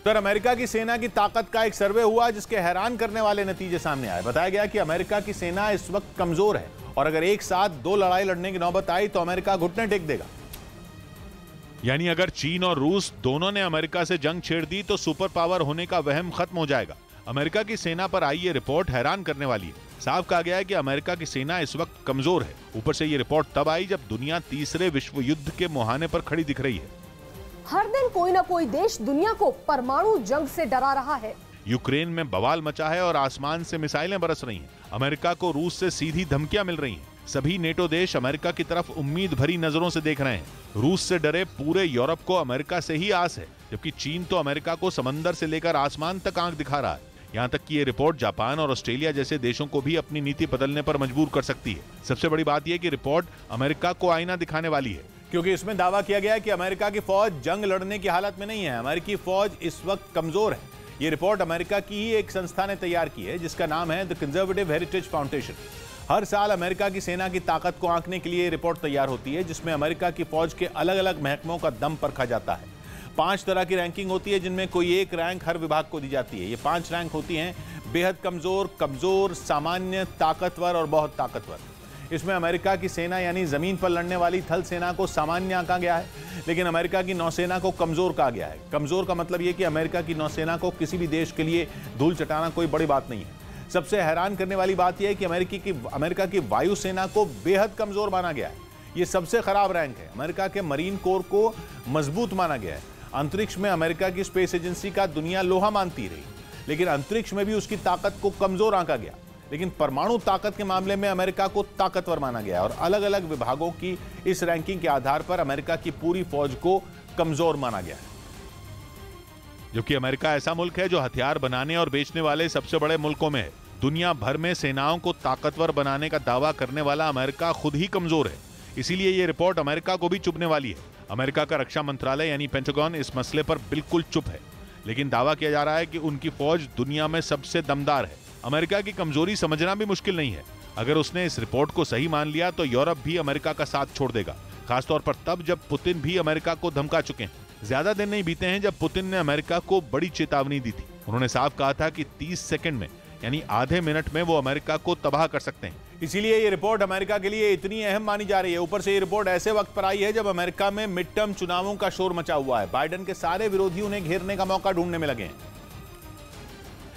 उधर अमेरिका की सेना की ताकत का एक सर्वे हुआ जिसके हैरान करने वाले नतीजे सामने आए। बताया गया कि अमेरिका की सेना इस वक्त कमजोर है और अगर एक साथ 2 लड़ाई लड़ने की नौबत आई तो अमेरिका घुटने टेक देगा। यानी अगर चीन और रूस दोनों ने अमेरिका से जंग छेड़ दी तो सुपर पावर होने का वहम खत्म हो जाएगा। अमेरिका की सेना पर आई ये रिपोर्ट हैरान करने वाली है। साफ कहा गया है कि अमेरिका की सेना इस वक्त कमजोर है। ऊपर से ये रिपोर्ट तब आई जब दुनिया तीसरे विश्व युद्ध के मुहाने पर खड़ी दिख रही है। हर दिन कोई ना कोई देश दुनिया को परमाणु जंग से डरा रहा है। यूक्रेन में बवाल मचा है और आसमान से मिसाइलें बरस रही हैं। अमेरिका को रूस से सीधी धमकियां मिल रही हैं। सभी नेटो देश अमेरिका की तरफ उम्मीद भरी नजरों से देख रहे हैं। रूस से डरे पूरे यूरोप को अमेरिका से ही आस है, जबकि चीन तो अमेरिका को समंदर से लेकर आसमान तक आंख दिखा रहा है। यहाँ तक कि ये रिपोर्ट जापान और ऑस्ट्रेलिया जैसे देशों को भी अपनी नीति बदलने पर मजबूर कर सकती है। सबसे बड़ी बात यह कि रिपोर्ट अमेरिका को आईना दिखाने वाली है, क्योंकि इसमें दावा किया गया है कि अमेरिका की फौज जंग लड़ने की हालत में नहीं है। अमेरिकी फौज इस वक्त कमजोर है। ये रिपोर्ट अमेरिका की ही एक संस्था ने तैयार की है जिसका नाम है द कंजर्वेटिव हेरिटेज फाउंडेशन। हर साल अमेरिका की सेना की ताकत को आंकने के लिए रिपोर्ट तैयार होती है जिसमें अमेरिका की फौज के अलग अलग महकमों का दम परखा जाता है। 5 तरह की रैंकिंग होती है जिनमें कोई एक रैंक हर विभाग को दी जाती है। ये 5 रैंक होती हैं: बेहद कमजोर, कमजोर, सामान्य, ताकतवर और बहुत ताकतवर। इसमें अमेरिका की सेना यानी जमीन पर लड़ने वाली थल सेना को सामान्य आंका गया है, लेकिन अमेरिका की नौसेना को कमजोर कहा गया है। कमजोर का मतलब यह कि अमेरिका की नौसेना को किसी भी देश के लिए धूल चटाना कोई बड़ी बात नहीं है। सबसे हैरान करने वाली बात यह है कि अमेरिका की वायुसेना को बेहद कमजोर माना गया है। यह सबसे खराब रैंक है। अमेरिका के मरीन कोर को मजबूत माना गया है। अंतरिक्ष में अमेरिका की स्पेस एजेंसी का दुनिया लोहा मानती रही, लेकिन अंतरिक्ष में भी उसकी ताकत को कमजोर आंका गया। लेकिन परमाणु ताकत के मामले में अमेरिका को ताकतवर माना गया और अलग अलग विभागों की इस रैंकिंग के आधार पर अमेरिका की पूरी फौज को कमजोर माना गया है। जबकि अमेरिका ऐसा मुल्क है जो हथियार बनाने और बेचने वाले सबसे बड़े मुल्कों में है। दुनिया भर में सेनाओं को ताकतवर बनाने का दावा करने वाला अमेरिका खुद ही कमजोर है। इसीलिए ये रिपोर्ट अमेरिका को भी चुभने वाली है। अमेरिका का रक्षा मंत्रालय यानी पेंटागन इस मसले पर बिल्कुल चुप है, लेकिन दावा किया जा रहा है कि उनकी फौज दुनिया में सबसे दमदार है। अमेरिका की कमजोरी समझना भी मुश्किल नहीं है। अगर उसने इस रिपोर्ट को सही मान लिया तो यूरोप भी अमेरिका का साथ छोड़ देगा, खासतौर पर तब जब पुतिन भी अमेरिका को धमका चुके हैं। ज्यादा दिन नहीं बीते हैं जब पुतिन ने अमेरिका को बड़ी चेतावनी दी थी। उन्होंने साफ कहा था कि 30 सेकंड में यानी आधे मिनट में वो अमेरिका को तबाह कर सकते हैं। इसीलिए ये रिपोर्ट अमेरिका के लिए इतनी अहम मानी जा रही है। ऊपर से ये रिपोर्ट ऐसे वक्त पर आई है जब अमेरिका में मिड टर्म चुनावों का शोर मचा हुआ है। बाइडेन के सारे विरोधी उन्हें घेरने का मौका ढूंढने में लगे हैं।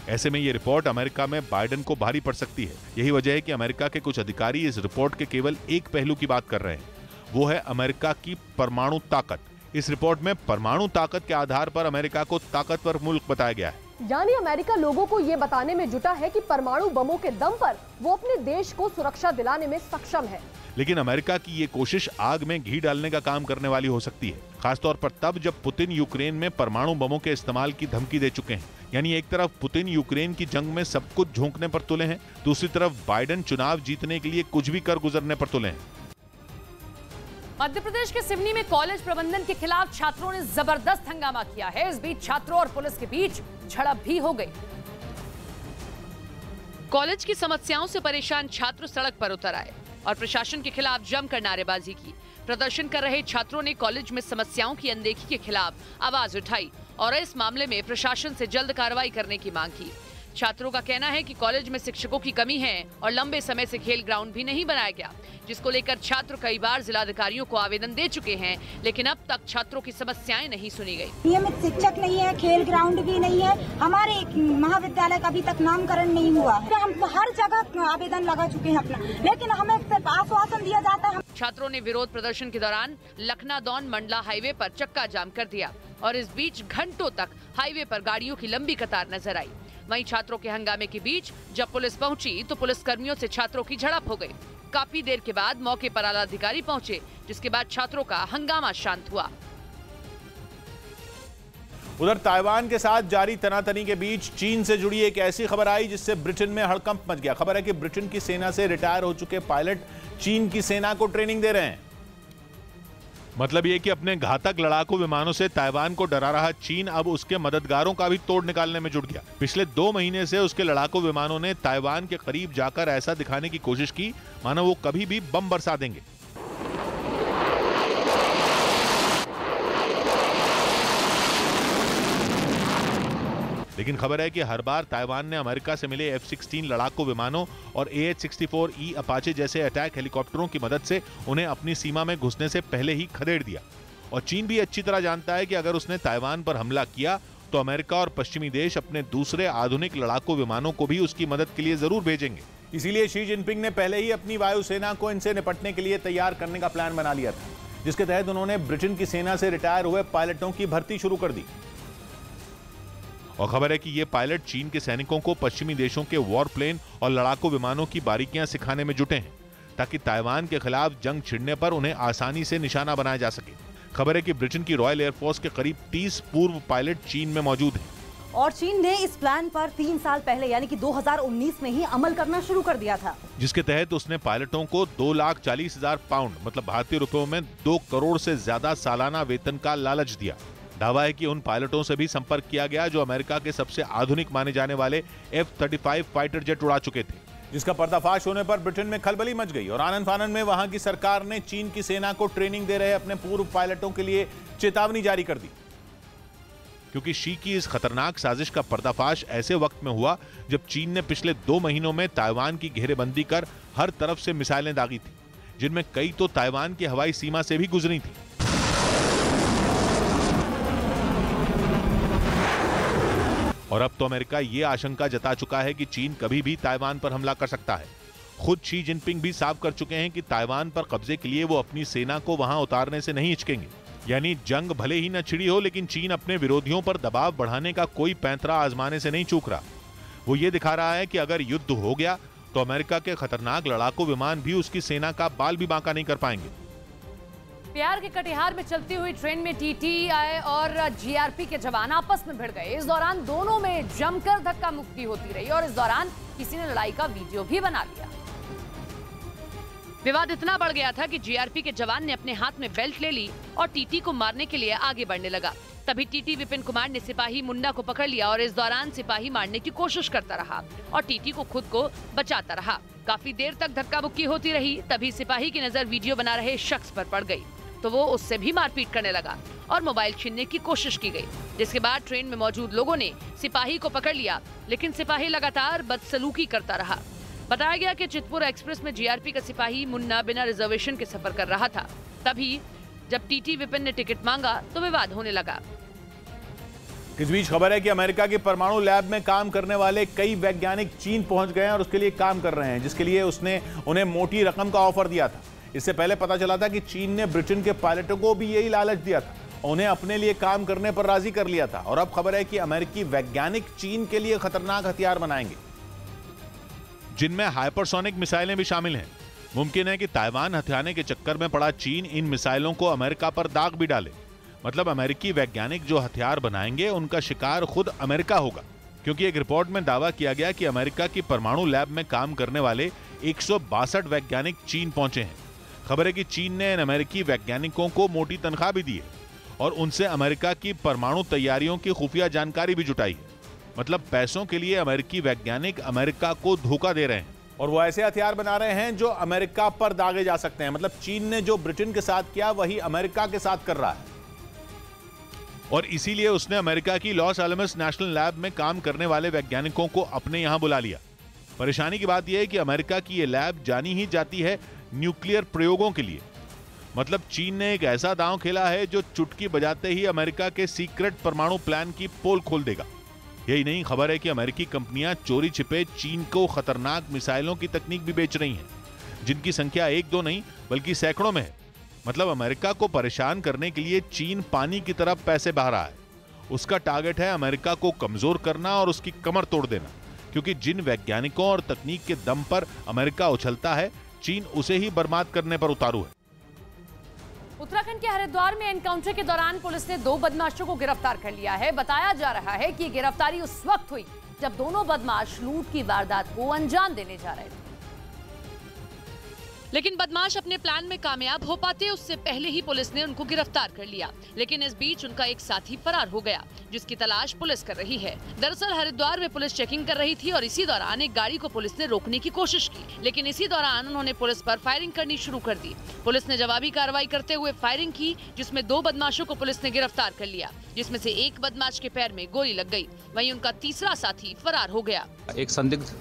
ऐसे में ये रिपोर्ट अमेरिका में बाइडेन को भारी पड़ सकती है। यही वजह है कि अमेरिका के कुछ अधिकारी इस रिपोर्ट के केवल एक पहलू की बात कर रहे हैं, वो है अमेरिका की परमाणु ताकत। इस रिपोर्ट में परमाणु ताकत के आधार पर अमेरिका को ताकतवर मुल्क बताया गया है। यानी अमेरिका लोगों को ये बताने में जुटा है कि परमाणु बमों के दम पर वो अपने देश को सुरक्षा दिलाने में सक्षम है। लेकिन अमेरिका की ये कोशिश आग में घी डालने का काम करने वाली हो सकती है, खासतौर पर तब जब पुतिन यूक्रेन में परमाणु बमों के इस्तेमाल की धमकी दे चुके हैं। यानी एक तरफ पुतिन यूक्रेन की जंग में सब कुछ झोंकने पर तुले हैं, दूसरी तरफ बाइडेन चुनाव जीतने के लिए कुछ भी कर गुजरने पर तुले हैं। मध्य प्रदेश के सिवनी में कॉलेज प्रबंधन के खिलाफ छात्रों ने जबरदस्त हंगामा किया है। इस बीच छात्रों और पुलिस के बीच झड़प भी हो गई। कॉलेज की समस्याओं से परेशान छात्र सड़क पर उतर आए और प्रशासन के खिलाफ जमकर नारेबाजी की। प्रदर्शन कर रहे छात्रों ने कॉलेज में समस्याओं की अनदेखी के खिलाफ आवाज उठाई और इस मामले में प्रशासन से जल्द कार्रवाई करने की मांग की। छात्रों का कहना है कि कॉलेज में शिक्षकों की कमी है और लंबे समय से खेल ग्राउंड भी नहीं बनाया गया, जिसको लेकर छात्र कई बार जिलाधिकारियों को आवेदन दे चुके हैं, लेकिन अब तक छात्रों की समस्याएं नहीं सुनी गई। नियमित शिक्षक नहीं है, खेल ग्राउंड भी नहीं है, हमारे महाविद्यालय का अभी तक नामकरण नहीं हुआ है। हम हर जगह आवेदन लगा चुके हैं अपना, लेकिन हमें सिर्फ आश्वासन दिया जाता है। छात्रों ने विरोध प्रदर्शन के दौरान लखनादौन मंडला हाईवे पर चक्का जाम कर दिया और इस बीच घंटों तक हाईवे पर गाड़ियों की लंबी कतार नजर आई। वहीं छात्रों के हंगामे के बीच जब पुलिस पहुंची तो पुलिस कर्मियों से छात्रों की झड़प हो गई। काफी देर के बाद मौके पर आला अधिकारी पहुंचे, जिसके बाद छात्रों का हंगामा शांत हुआ। उधर ताइवान के साथ जारी तनातनी के बीच चीन से जुड़ी एक ऐसी खबर आई जिससे ब्रिटेन में हड़कंप मच गया। खबर है कि ब्रिटेन की सेना से रिटायर हो चुके पायलट चीन की सेना को ट्रेनिंग दे रहे हैं। मतलब ये कि अपने घातक लड़ाकू विमानों से ताइवान को डरा रहा चीन अब उसके मददगारों का भी तोड़ निकालने में जुट गया। पिछले 2 महीने से उसके लड़ाकू विमानों ने ताइवान के करीब जाकर ऐसा दिखाने की कोशिश की मानो वो कभी भी बम बरसा देंगे। लेकिन खबर है कि हर बार ताइवान ने अमेरिका से मिले F-16 लड़ाकू विमानों और AH-64E अपाचे जैसे अटैक हेलीकॉप्टरों की मदद से उन्हें अपनी सीमा में घुसने से पहले ही खदेड़ दिया। और चीन भी अच्छी तरह जानता है कि अगर उसने ताइवान पर हमला किया तो अमेरिका और पश्चिमी देश अपने दूसरे आधुनिक लड़ाकू विमानों को भी उसकी मदद के लिए जरूर भेजेंगे। इसीलिए शी जिनपिंग ने पहले ही अपनी वायुसेना को इनसे निपटने के लिए तैयार करने का प्लान बना लिया था, जिसके तहत उन्होंने ब्रिटेन की सेना से रिटायर हुए पायलटों की भर्ती शुरू कर दी। और खबर है कि ये पायलट चीन के सैनिकों को पश्चिमी देशों के वॉर प्लेन और लड़ाकू विमानों की बारीकियां सिखाने में जुटे हैं, ताकि ताइवान के खिलाफ जंग छिड़ने पर उन्हें आसानी से निशाना बनाया जा सके। खबर है कि ब्रिटेन की रॉयल एयरफोर्स के करीब 30 पूर्व पायलट चीन में मौजूद हैं। और चीन ने इस प्लान पर 3 साल पहले यानी कि 2019 में ही अमल करना शुरू कर दिया था, जिसके तहत उसने पायलटों को 2,40,000 पाउंड मतलब भारतीय रुपयों में 2 करोड़ से ज्यादा सालाना वेतन का लालच दिया। दावा है कि उन पायलटों से भी संपर्क किया गया जो अमेरिका के सबसे आधुनिक माने जाने वाले F-35 फाइटर जेट उड़ा चुके थे, जिसका पर्दाफाश होने पर ब्रिटेन में खलबली मच गई और आनन फानन में वहां की सरकार ने चीन की सेना को ट्रेनिंग दे रहे अपने पूर्व पायलटों के लिए चेतावनी जारी कर दी। क्योंकि शी की इस खतरनाक साजिश का पर्दाफाश ऐसे वक्त में हुआ जब चीन ने पिछले 2 महीनों में ताइवान की घेरेबंदी कर हर तरफ से मिसाइलें दागी थी, जिनमें कई तो ताइवान की हवाई सीमा से भी गुजरी थी। और अब तो अमेरिका ये आशंका जता चुका है कि चीन कभी भी ताइवान पर हमला कर सकता है। खुद शी जिनपिंग भी साफ कर चुके हैं कि ताइवान पर कब्जे के लिए वो अपनी सेना को वहां उतारने से नहीं हिचकेंगे। यानी जंग भले ही न छिड़ी हो, लेकिन चीन अपने विरोधियों पर दबाव बढ़ाने का कोई पैंतरा आजमाने से नहीं चूक रहा। वो ये दिखा रहा है कि अगर युद्ध हो गया तो अमेरिका के खतरनाक लड़ाकू विमान भी उसकी सेना का बाल भी बांका नहीं कर पाएंगे। बिहार के कटिहार में चलती हुई ट्रेन में टीटीआई और जीआरपी के जवान आपस में भिड़ गए। इस दौरान दोनों में जमकर धक्का मुक्की होती रही और इस दौरान किसी ने लड़ाई का वीडियो भी बना लिया। विवाद इतना बढ़ गया था कि जीआरपी के जवान ने अपने हाथ में बेल्ट ले ली और टीटी को मारने के लिए आगे बढ़ने लगा। तभी टीटी विपिन कुमार ने सिपाही मुन्ना को पकड़ लिया और इस दौरान सिपाही मारने की कोशिश करता रहा और टीटी को खुद को बचाता रहा। काफी देर तक धक्का मुक्की होती रही। तभी सिपाही की नजर वीडियो बना रहे शख्स पर पड़ गई तो वो उससे भी मारपीट करने लगा और मोबाइल छीनने की कोशिश की गई, जिसके बाद ट्रेन में मौजूद लोगों ने सिपाही को पकड़ लिया, लेकिन सिपाही लगातार बदसलूकी करता रहा। बताया गया कि चितपुर एक्सप्रेस में जीआरपी का सिपाही मुन्ना बिना रिजर्वेशन के सफर कर रहा था। तभी जब टीटी विपिन ने टिकट मांगा तो विवाद होने लगा। इस बीच खबर है कि अमेरिका के परमाणु लैब में काम करने वाले कई वैज्ञानिक चीन पहुंच गए हैं और उसके लिए काम कर रहे हैं, जिसके लिए उसने उन्हें मोटी रकम का ऑफर दिया था। इससे पहले पता चला था कि चीन ने ब्रिटेन के पायलटों को भी यही लालच दिया था, उन्हें अपने लिए काम करने पर राजी कर लिया था। और अब खबर है कि अमेरिकी वैज्ञानिक चीन के लिए खतरनाक हथियार बनाएंगे, जिनमें हाइपरसोनिक मिसाइलें भी शामिल हैं। मुमकिन है कि ताइवान हथियाने के चक्कर में पड़ा चीन इन मिसाइलों को अमेरिका पर दाग भी डाले। मतलब अमेरिकी वैज्ञानिक जो हथियार बनाएंगे उनका शिकार खुद अमेरिका होगा, क्योंकि एक रिपोर्ट में दावा किया गया कि अमेरिका की परमाणु लैब में काम करने वाले 162 वैज्ञानिक चीन पहुंचे हैं। खबर है कि चीन ने इन अमेरिकी वैज्ञानिकों को मोटी तनख्वाह भी दी है और उनसे अमेरिका की परमाणु तैयारियों की खुफिया जानकारी भी जुटाई है। मतलब पैसों के लिए अमेरिकी वैज्ञानिक अमेरिका को धोखा दे रहे हैं और वो ऐसे हथियार बना रहे हैं जो अमेरिका पर दागे जा सकते हैं। मतलब चीन ने जो ब्रिटेन के साथ किया वही अमेरिका के साथ कर रहा है और इसीलिए उसने अमेरिका की लॉस एलमस नेशनल लैब में काम करने वाले वैज्ञानिकों को अपने यहां बुला लिया। परेशानी की बात यह है कि अमेरिका की यह लैब जानी ही जाती है न्यूक्लियर प्रयोगों के लिए। मतलब चीन ने एक ऐसा दांव खेला है जो चुटकी बजाते ही अमेरिका के सीक्रेट परमाणु प्लान की पोल खोल देगा। यही नहीं, खबर है कि अमेरिकी कंपनियां चोरी छिपे चीन को खतरनाक मिसाइलों की तकनीक भी बेच रही हैं, जिनकी संख्या 1-2 नहीं बल्कि सैकड़ों में है। मतलब अमेरिका को परेशान करने के लिए चीन पानी की तरफ पैसे बहा रहा है। उसका टारगेट है अमेरिका को कमजोर करना और उसकी कमर तोड़ देना, क्योंकि जिन वैज्ञानिकों और तकनीक के दम पर अमेरिका उछलता है, चीन उसे ही बर्बाद करने पर उतारू है। उत्तराखंड के हरिद्वार में एनकाउंटर के दौरान पुलिस ने 2 बदमाशों को गिरफ्तार कर लिया है। बताया जा रहा है कि गिरफ्तारी उस वक्त हुई जब दोनों बदमाश लूट की वारदात को अंजाम देने जा रहे थे। लेकिन बदमाश अपने प्लान में कामयाब हो पाते उससे पहले ही पुलिस ने उनको गिरफ्तार कर लिया। लेकिन इस बीच उनका एक साथी फरार हो गया, जिसकी तलाश पुलिस कर रही है। दरअसल हरिद्वार में पुलिस चेकिंग कर रही थी और इसी दौरान एक गाड़ी को पुलिस ने रोकने की कोशिश की, लेकिन इसी दौरान उन्होंने पुलिस पर फायरिंग करनी शुरू कर दी। पुलिस ने जवाबी कार्रवाई करते हुए फायरिंग की, जिसमें 2 बदमाशों को पुलिस ने गिरफ्तार कर लिया, जिसमें से एक बदमाश के पैर में गोली लग गई। वहीं उनका तीसरा साथी फरार हो गया। एक संदिग्ध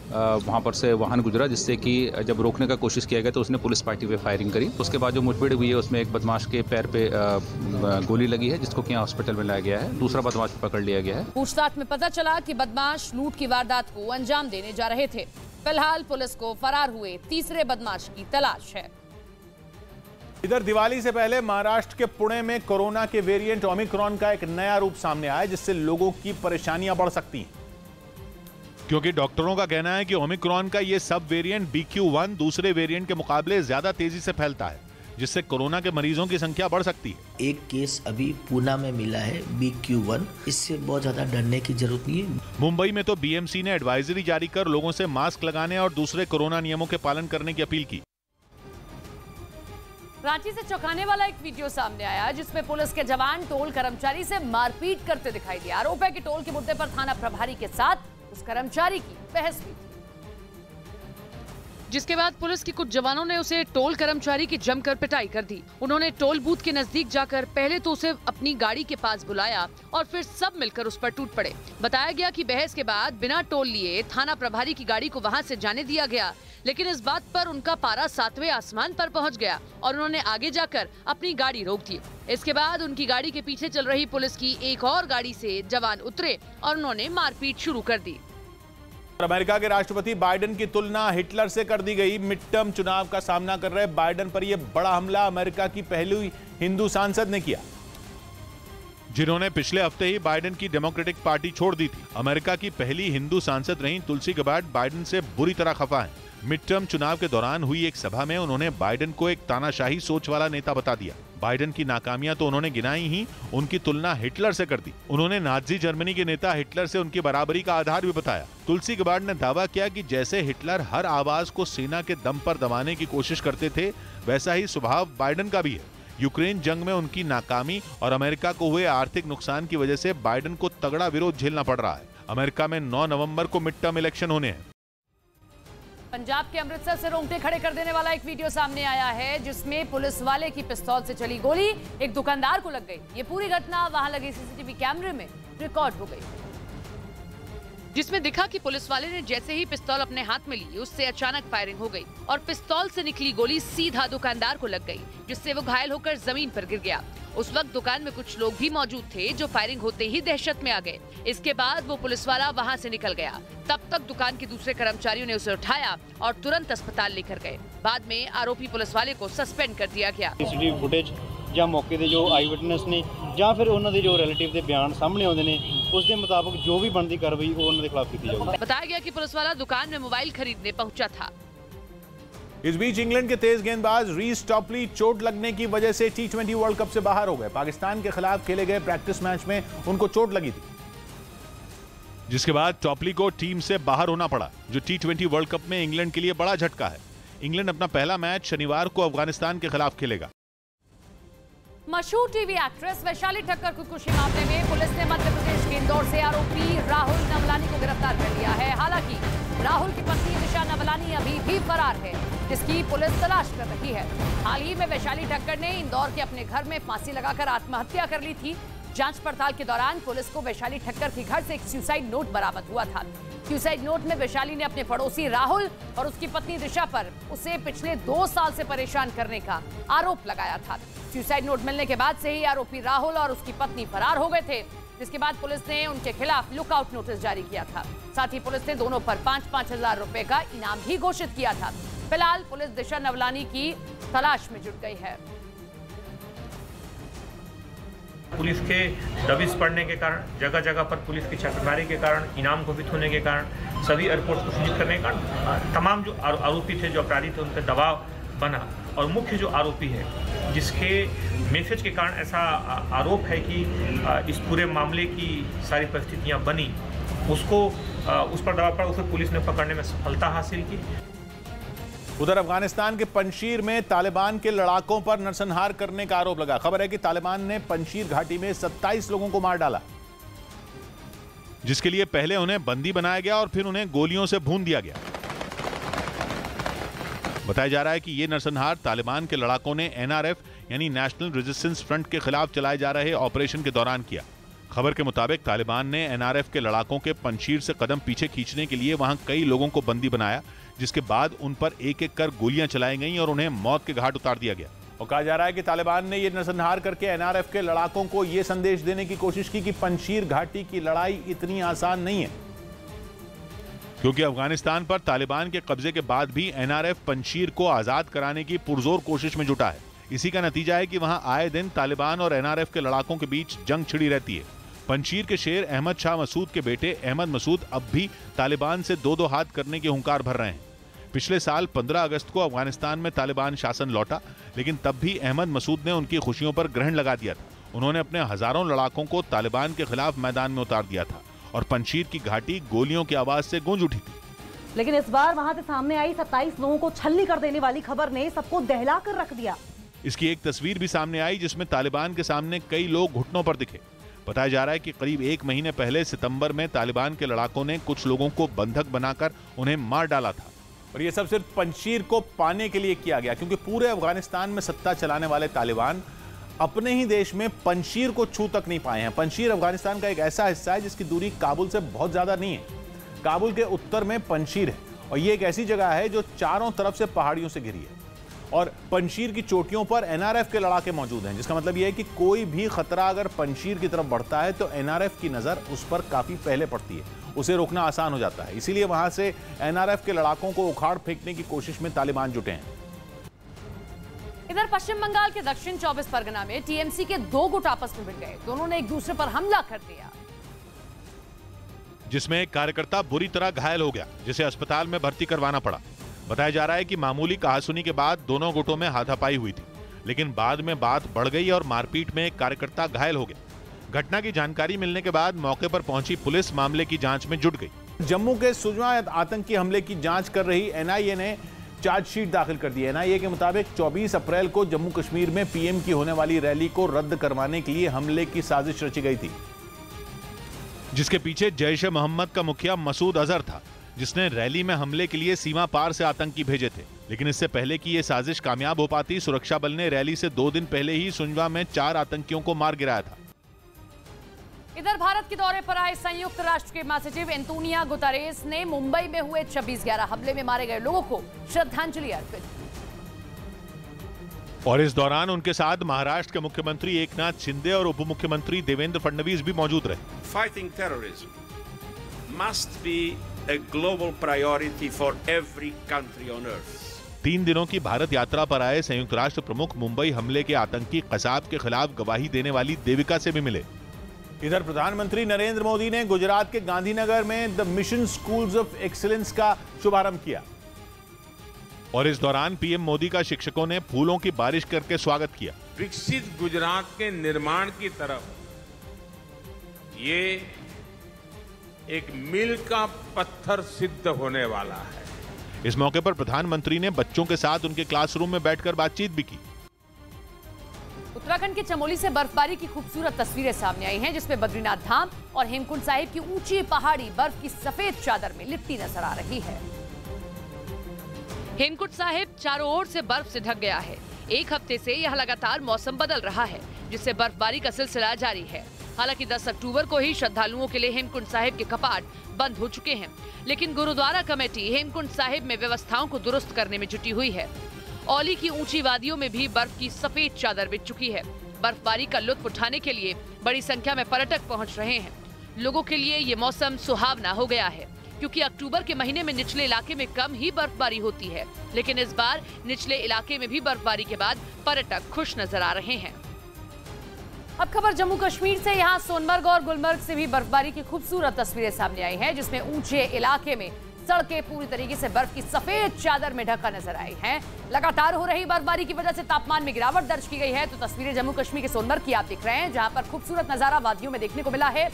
वहां पर से वाहन गुजरा, जिससे कि जब रोकने का कोशिश किया गया तो उसने पुलिस पार्टी पे फायरिंग करी। उसके बाद जो मुठभेड़ हुई है उसमें एक बदमाश के पैर पे गोली लगी है, जिसको कि हॉस्पिटल में लाया गया है। दूसरा बदमाश पकड़ लिया गया है। पूछताछ में पता चला कि बदमाश लूट की वारदात को अंजाम देने जा रहे थे। फिलहाल पुलिस को फरार हुए तीसरे बदमाश की तलाश है। इधर दिवाली से पहले महाराष्ट्र के पुणे में कोरोना के वेरिएंट ओमिक्रॉन का एक नया रूप सामने आया, जिससे लोगों की परेशानियां बढ़ सकती हैं। क्योंकि डॉक्टरों का कहना है कि ओमिक्रॉन का ये सब वेरिएंट BQ.1 दूसरे वेरिएंट के मुकाबले ज्यादा तेजी से फैलता है, जिससे कोरोना के मरीजों की संख्या बढ़ सकती है। एक केस अभी पूना में मिला है BQ.1, इससे बहुत ज्यादा डरने की जरूरत नहीं है। मुंबई में तो BMC ने एडवाइजरी जारी कर लोगों से मास्क लगाने और दूसरे कोरोना नियमों के पालन करने की अपील की। रांची से चौंकाने वाला एक वीडियो सामने आया, जिसमें पुलिस के जवान टोल कर्मचारी से मारपीट करते दिखाई दिए। आरोप है कि टोल के मुद्दे पर थाना प्रभारी के साथ उस कर्मचारी की बहस हुई थी, जिसके बाद पुलिस के कुछ जवानों ने उसे टोल कर्मचारी की जमकर पिटाई कर दी। उन्होंने टोल बूथ के नजदीक जाकर पहले तो उसे अपनी गाड़ी के पास बुलाया और फिर सब मिलकर उस पर टूट पड़े। बताया गया कि बहस के बाद बिना टोल लिए थाना प्रभारी की गाड़ी को वहां से जाने दिया गया, लेकिन इस बात पर उनका पारा 7वें आसमान पर पहुंच गया और उन्होंने आगे जाकर अपनी गाड़ी रोक दी। इसके बाद उनकी गाड़ी के पीछे चल रही पुलिस की एक और गाड़ी से जवान उतरे और उन्होंने मारपीट शुरू कर दी। अमेरिका के राष्ट्रपति बाइडेन की तुलना हिटलर से कर दी गई। मिड टर्म चुनाव का सामना कर रहे बाइडेन पर यह बड़ा हमला अमेरिका की पहली हिंदू सांसद ने किया, जिन्होंने पिछले हफ्ते ही बाइडेन की डेमोक्रेटिक पार्टी छोड़ दी थी। अमेरिका की पहली हिंदू सांसद रही तुलसी गबार्ड बाइडेन से बुरी तरह खफा हैं। मिड टर्म चुनाव के दौरान हुई एक सभा में उन्होंने बाइडेन को एक तानाशाही सोच वाला नेता बता दिया। बाइडेन की नाकामियां तो उन्होंने गिनाई ही, उनकी तुलना हिटलर से कर दी। उन्होंने नाजी जर्मनी के नेता हिटलर से उनकी बराबरी का आधार भी बताया। तुलसी गबार्ड ने दावा किया कि जैसे हिटलर हर आवाज को सेना के दम पर दबाने की कोशिश करते थे, वैसा ही स्वभाव बाइडेन का भी है। यूक्रेन जंग में उनकी नाकामी और अमेरिका को हुए आर्थिक नुकसान की वजह से बाइडेन को तगड़ा विरोध झेलना पड़ रहा है। अमेरिका में 9 नवंबर को मिड टर्म इलेक्शन होने हैं। पंजाब के अमृतसर से रोंगटे खड़े कर देने वाला एक वीडियो सामने आया है, जिसमें पुलिस वाले की पिस्तौल से चली गोली एक दुकानदार को लग गई। ये पूरी घटना वहां लगे सीसीटीवी कैमरे में रिकॉर्ड हो गई, जिसमें दिखा कि पुलिस वाले ने जैसे ही पिस्तौल अपने हाथ में ली, उससे अचानक फायरिंग हो गई और पिस्तौल से निकली गोली सीधा दुकानदार को लग गई, जिससे वो घायल होकर जमीन पर गिर गया। उस वक्त दुकान में कुछ लोग भी मौजूद थे, जो फायरिंग होते ही दहशत में आ गए। इसके बाद वो पुलिस वाला वहां से निकल गया। तब तक दुकान के दूसरे कर्मचारियों ने उसे उठाया और तुरंत अस्पताल लेकर गए। बाद में आरोपी पुलिस वाले को सस्पेंड कर दिया गया। सीसीटीवी फुटेज ਜਾਂ ਮੌਕੇ ਦੇ ਜੋ ਆਈ ਵਿਟਨੈਸ ਨੇ ਜਾਂ ਫਿਰ ਉਹਨਾਂ ਦੇ ਜੋ ਰਿਲੇਟਿਵ ਦੇ ਬਿਆਨ ਸਾਹਮਣੇ ਆਉਂਦੇ ਨੇ, ਉਸ ਦੇ ਮੁਤਾਬਕ ਜੋ ਵੀ ਬਣਦੀ ਕਾਰਵਾਈ ਉਹ ਉਹਨਾਂ ਦੇ ਖਿਲਾਫ ਕੀਤੀ ਜਾਊਗੀ। बताया गया कि पुलिस वाला दुकान में मोबाइल खरीदने पहुंचा था। इस बीच इंग्लैंड के तेज गेंदबाज रीस टॉपली चोट लगने की वजह से T20 वर्ल्ड कप से बाहर हो गए। पाकिस्तान के खिलाफ खेले गए प्रैक्टिस मैच में उनको चोट लगी थी, जिसके बाद टॉपली को टीम से बाहर होना पड़ा, जो T20 वर्ल्ड कप में इंग्लैंड के लिए बड़ा झटका है। इंग्लैंड अपना पहला मैच शनिवार को अफगानिस्तान के खिलाफ खेलेगा। मशहूर टीवी एक्ट्रेस वैशाली ठक्कर खुदकुशी मामले में पुलिस ने मध्य प्रदेश के इंदौर से आरोपी राहुल नवलानी को गिरफ्तार कर लिया है। हालांकि राहुल की पत्नी दिशा नवलानी अभी भी फरार है, जिसकी पुलिस तलाश कर रही है। हाल ही में वैशाली ठक्कर ने इंदौर के अपने घर में फांसी लगाकर आत्महत्या कर ली थी। जांच पड़ताल के दौरान पुलिस को वैशाली ठक्कर के घर से एक सुसाइड नोट बरामद हुआ था। सुसाइड नोट में वैशाली ने अपने पड़ोसी राहुल और उसकी पत्नी दिशा पर उसे पिछले 2 साल से परेशान करने का आरोप लगाया था। सुसाइड नोट मिलने के बाद से ही आरोपी राहुल और उसकी पत्नी फरार हो गए थे, जिसके बाद पुलिस ने उनके खिलाफ लुकआउट नोटिस जारी किया था। साथ ही पुलिस ने दोनों पर 5-5 हजार रुपए का इनाम भी घोषित किया था। फिलहाल पुलिस दिशा नवलानी की तलाश में जुट गई है। पुलिस के दबिश पड़ने के कारण, जगह जगह पर पुलिस की छापेमारी के कारण, इनाम घोषित होने के कारण, सभी एयरपोर्ट को सीज करने के कारण तमाम जो आरोपी थे, जो अपराधी थे, उन पर दबाव बना। और मुख्य जो आरोपी है, जिसके मैसेज के कारण ऐसा आरोप है कि इस पूरे मामले की सारी परिस्थितियां बनी, उसको उस पर दबाव पड़ा, उसे पुलिस ने पकड़ने में सफलता हासिल की। उधर अफगानिस्तान के पंजशीर में तालिबान के लड़ाकों पर नरसंहार करने का आरोप लगा। खबर है कि तालिबान ने पंजशीर घाटी में 27 लोगों को मार डाला, जिसके लिए पहले उन्हें बंदी बनाया गया और फिर उन्हें गोलियों से भून दिया गया। बताया जा रहा है कि यह नरसंहार तालिबान के लड़ाकों ने एनआरएफ यानी नेशनल रेजिस्टेंस फ्रंट के खिलाफ चलाए जा रहे ऑपरेशन के दौरान किया। खबर के मुताबिक तालिबान ने एनआरएफ के लड़ाकों के पंजशीर से कदम पीछे खींचने के लिए वहां कई लोगों को बंदी बनाया, जिसके बाद उन पर एक एक कर गोलियां चलाई गईं और उन्हें मौत के घाट उतार दिया गया। और कहा जा रहा है कि तालिबान ने यह नरसंहार करके एनआरएफ के लड़ाकों को यह संदेश देने की कोशिश की कि पंजशीर घाटी की लड़ाई इतनी आसान नहीं है, क्योंकि अफगानिस्तान पर तालिबान के कब्जे के बाद भी एनआरएफ पंजशीर को आजाद कराने की पुरजोर कोशिश में जुटा है। इसी का नतीजा है कि वहां आए दिन तालिबान और एनआरएफ के लड़ाकों के बीच जंग छिड़ी रहती है। पंजशीर के शेर अहमद शाह मसूद के बेटे अहमद मसूद अब भी तालिबान से दो हाथ करने के हुंकार भर रहे हैं। पिछले साल 15 अगस्त को अफगानिस्तान में तालिबान शासन लौटा, लेकिन तब भी अहमद मसूद ने उनकी खुशियों पर ग्रहण लगा दिया था। उन्होंने अपने हजारों लड़ाकों को तालिबान के खिलाफ मैदान में उतार दिया था और पंजशीर की घाटी गोलियों की आवाज से गूंज उठी थी। लेकिन इस बार वहां से सामने आई 27 लोगों को छलनी कर देने वाली खबर ने सबको दहला कर रख दिया। इसकी एक तस्वीर भी सामने आई जिसमें तालिबान के सामने कई लोग घुटनों पर दिखे। बताया जा रहा है कि करीब 1 महीने पहले सितंबर में तालिबान के लड़ाकों ने कुछ लोगों को बंधक बनाकर उन्हें मार डाला था। और यह सब सिर्फ पंजशीर को पाने के लिए किया गया, क्योंकि पूरे अफगानिस्तान में सत्ता चलाने वाले तालिबान अपने ही देश में पंजशीर को छू तक नहीं पाए हैं। पंजशीर अफगानिस्तान का एक ऐसा हिस्सा है जिसकी दूरी काबुल से बहुत ज्यादा नहीं है। काबुल के उत्तर में पंजशीर है और यह एक ऐसी जगह है जो चारों तरफ से पहाड़ियों से घिरी है और पंजशीर की चोटियों पर एनआरएफ के लड़ाके मौजूद हैं, जिसका मतलब यह है कि कोई भी खतरा अगर पंजशीर की तरफ बढ़ता है तो एनआरएफ की नजर उस पर काफी पहले पड़ती है, उसे रोकना आसान हो जाता है। इसीलिए वहां से एनआरएफ के लड़ाकों को उखाड़ फेंकने की कोशिश में तालिबान जुटे हैं। इधर पश्चिम बंगाल के दक्षिण 24 परगना में टीएमसी के 2 गुट आपस में भिड़ गए। दोनों ने एक दूसरे पर हमला कर दिया, जिसमें एक कार्यकर्ता बुरी तरह घायल हो गया, जिसे अस्पताल में भर्ती करवाना पड़ा। बताया जा रहा है कि मामूली कहासुनी के बाद दोनों गुटों में हाथापाई हुई थी, लेकिन बाद में बात बढ़ गई और मारपीट में एक कार्यकर्ता घायल हो गया। घटना की जानकारी मिलने के बाद मौके पर पहुंची पुलिस मामले की जांच में जुट गई। जम्मू के सुजमा आतंकी हमले की जांच कर रही एनआईए ने चार्जशीट दाखिल कर दी है। एनआईए के मुताबिक 24 अप्रैल को जम्मू कश्मीर में पीएम की होने वाली रैली को रद्द करवाने के लिए हमले की साजिश रची गई थी, जिसके पीछे जैश ए मोहम्मद का मुखिया मसूद अजहर था, जिसने रैली में हमले के लिए सीमा पार से आतंकी भेजे थे। लेकिन इससे पहले कि यह साजिश कामयाब हो पाती, सुरक्षा बल ने रैली से 2 दिन पहले ही सुंजवा में 4 आतंकियों को मार गिराया था। इधर भारत के दौरे पर आए संयुक्त राष्ट्र के महासचिव एंटोनियो गुतेरेस ने मुंबई में हुए 26/11 हमले में मारे गए लोगों को श्रद्धांजलि अर्पित की। और इस दौरान उनके साथ महाराष्ट्र के मुख्यमंत्री एकनाथ शिंदे और उप मुख्यमंत्री देवेंद्र फडणवीस भी मौजूद रहे। Fighting terrorism must be a global priority for every country on earth. 3 दिनों की भारत यात्रा पर आए संयुक्त राष्ट्र प्रमुख मुंबई हमले के आतंकी कसाब के खिलाफ गवाही देने वाली देविका से भी मिले। इधर प्रधानमंत्री नरेंद्र मोदी ने गुजरात के गांधीनगर में the mission schools of excellence का शुभारंभ किया। और इस दौरान पीएम मोदी का शिक्षकों ने फूलों की बारिश करके स्वागत किया। विकसित गुजरात के निर्माण की तरफ ये एक मील का पत्थर सिद्ध होने वाला है। इस मौके पर प्रधानमंत्री ने बच्चों के साथ उनके क्लासरूम में बैठकर बातचीत भी की। उत्तराखंड के चमोली से बर्फबारी की खूबसूरत तस्वीरें सामने आई हैं, जिसमें बद्रीनाथ धाम और हेमकुंड साहिब की ऊंची पहाड़ी बर्फ की सफेद चादर में लिपटी नजर आ रही है। हेमकुंड साहिब चारों ओर से बर्फ से ढक गया है। एक हफ्ते से यह लगातार मौसम बदल रहा है, जिससे बर्फबारी का सिलसिला जारी है। हालांकि 10 अक्टूबर को ही श्रद्धालुओं के लिए हेमकुंड साहिब के कपाट बंद हो चुके हैं, लेकिन गुरुद्वारा कमेटी हेमकुंड साहिब में व्यवस्थाओं को दुरुस्त करने में जुटी हुई है। औली की ऊंची वादियों में भी बर्फ की सफेद चादर बिछ चुकी है। बर्फबारी का लुत्फ उठाने के लिए बड़ी संख्या में पर्यटक पहुंच रहे हैं। लोगों के लिए ये मौसम सुहावना हो गया है, क्योंकि अक्टूबर के महीने में निचले इलाके में कम ही बर्फबारी होती है, लेकिन इस बार निचले इलाके में भी बर्फबारी के बाद पर्यटक खुश नजर आ रहे हैं। अब खबर जम्मू कश्मीर से। यहाँ सोनमर्ग और गुलमर्ग से भी बर्फबारी की खूबसूरत तस्वीरें सामने आई हैं, जिसमें ऊंचे इलाके में सड़कें पूरी तरीके से बर्फ की सफेद चादर में ढका नजर आई हैं। लगातार हो रही बर्फबारी की वजह से तापमान में गिरावट दर्ज की गई है। तो तस्वीरें जम्मू कश्मीर के सोनमर्ग की आप दिख रहे हैं, जहां पर खूबसूरत नजारा वादियों में देखने को मिला है।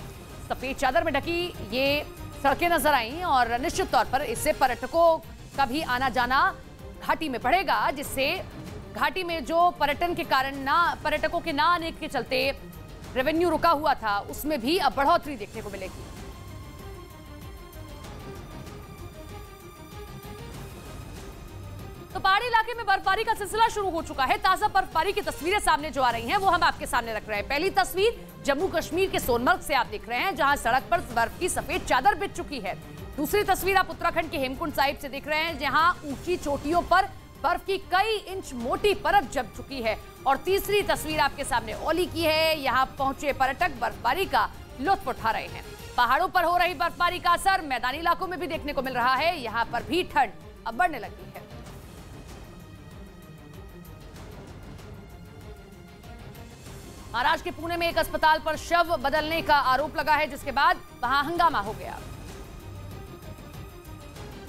सफेद चादर में ढकी ये सड़कें नजर आई और निश्चित तौर पर इससे पर्यटकों का भी आना जाना घाटी में बढ़ेगा, जिससे घाटी में जो पर्यटकों के ना आने के चलते रेवेन्यू रुका हुआ था, उसमें भी अब बढ़ोतरी देखने को मिलेगी। तो पहाड़ी इलाके में बर्फबारी का सिलसिला शुरू हो चुका है। ताजा बर्फबारी की तस्वीरें सामने जो आ रही हैं, वो हम आपके सामने रख रहे हैं। पहली तस्वीर जम्मू कश्मीर के सोनमर्ग से आप देख रहे हैं, जहां सड़क पर बर्फ की सफेद चादर बिछ चुकी है। दूसरी तस्वीर आप उत्तराखंड के हेमकुंड साहिब से देख रहे हैं, जहां ऊंची चोटियों पर बर्फ की कई इंच मोटी परत जम चुकी है। और तीसरी तस्वीर आपके सामने औली की है, यहाँ पहुंचे पर्यटक बर्फबारी का लुत्फ उठा रहे हैं। पहाड़ों पर हो रही बर्फबारी का असर मैदानी इलाकों में भी देखने को मिल रहा है। यहाँ पर भी ठंड अब बढ़ने लगी है। महाराष्ट्र के पुणे में एक अस्पताल पर शव बदलने का आरोप लगा है, जिसके बाद वहां हंगामा हो गया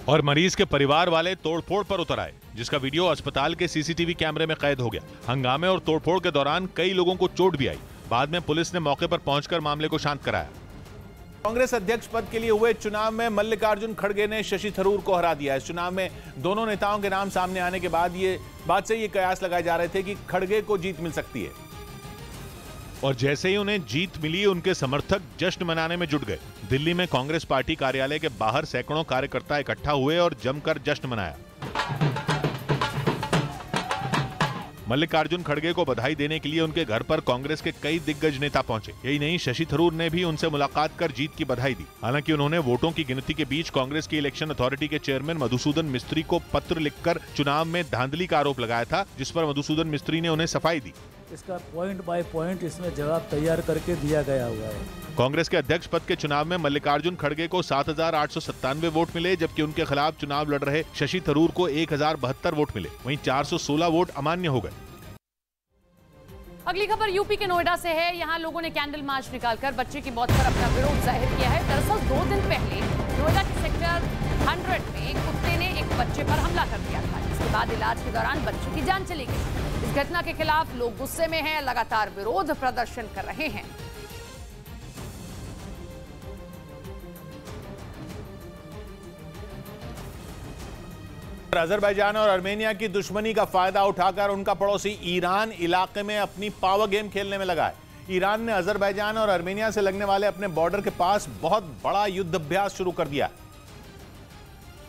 और मरीज के परिवार वाले तोड़फोड़ पर उतर आए, जिसका वीडियो अस्पताल के सीसीटीवी कैमरे में कैद हो गया। हंगामे और तोड़फोड़ के दौरान कई लोगों को चोट भी आई। बाद में पुलिस ने मौके पर पहुंचकर मामले को शांत कराया। कांग्रेस अध्यक्ष पद के लिए हुए चुनाव में मल्लिकार्जुन खड़गे ने शशि थरूर को हरा दिया। इस चुनाव में दोनों नेताओं के नाम सामने आने के बाद ये कयास लगाए जा रहे थे कि खड़गे को जीत मिल सकती है। और जैसे ही उन्हें जीत मिली, उनके समर्थक जश्न मनाने में जुट गए। दिल्ली में कांग्रेस पार्टी कार्यालय के बाहर सैकड़ों कार्यकर्ता इकट्ठा हुए और जमकर जश्न मनाया। मल्लिकार्जुन खड़गे को बधाई देने के लिए उनके घर पर कांग्रेस के कई दिग्गज नेता पहुंचे। यही नहीं, शशि थरूर ने भी उनसे मुलाकात कर जीत की बधाई दी। हालांकि उन्होंने वोटों की गिनती के बीच कांग्रेस की इलेक्शन अथॉरिटी के चेयरमैन मधुसूदन मिस्त्री को पत्र लिखकर चुनाव में धांधली का आरोप लगाया था, जिस पर मधुसूदन मिस्त्री ने उन्हें सफाई दी। इसका पॉइंट बाय पॉइंट इसमें जवाब तैयार करके दिया गया हुआ है। कांग्रेस के अध्यक्ष पद के चुनाव में मल्लिकार्जुन खड़गे को 7,897 वोट मिले, जबकि उनके खिलाफ चुनाव लड़ रहे शशि थरूर को 1,072 वोट मिले। वहीं 416 वोट अमान्य हो गए। अगली खबर यूपी के नोएडा से है। यहाँ लोगों ने कैंडल मार्च निकालकर बच्चे की मौत पर अपना विरोध जाहिर किया है। दरअसल 2 दिन पहले नोएडा के सेक्टर 100 में कुत्ते ने एक बच्चे पर हमला कर दिया था, जिसके बाद इलाज के दौरान बच्चे की जान चली गई। इस घटना के खिलाफ लोग गुस्से में हैं, लगातार विरोध प्रदर्शन कर रहे हैं। अजरबैजान और आर्मेनिया की दुश्मनी का फायदा उठाकर उनका पड़ोसी ईरान इलाके में अपनी पावर गेम खेलने में लगा है। ईरान ने अजरबैजान और आर्मेनिया से लगने वाले अपने बॉर्डर के पास बहुत बड़ा युद्ध अभ्यास शुरू कर दिया,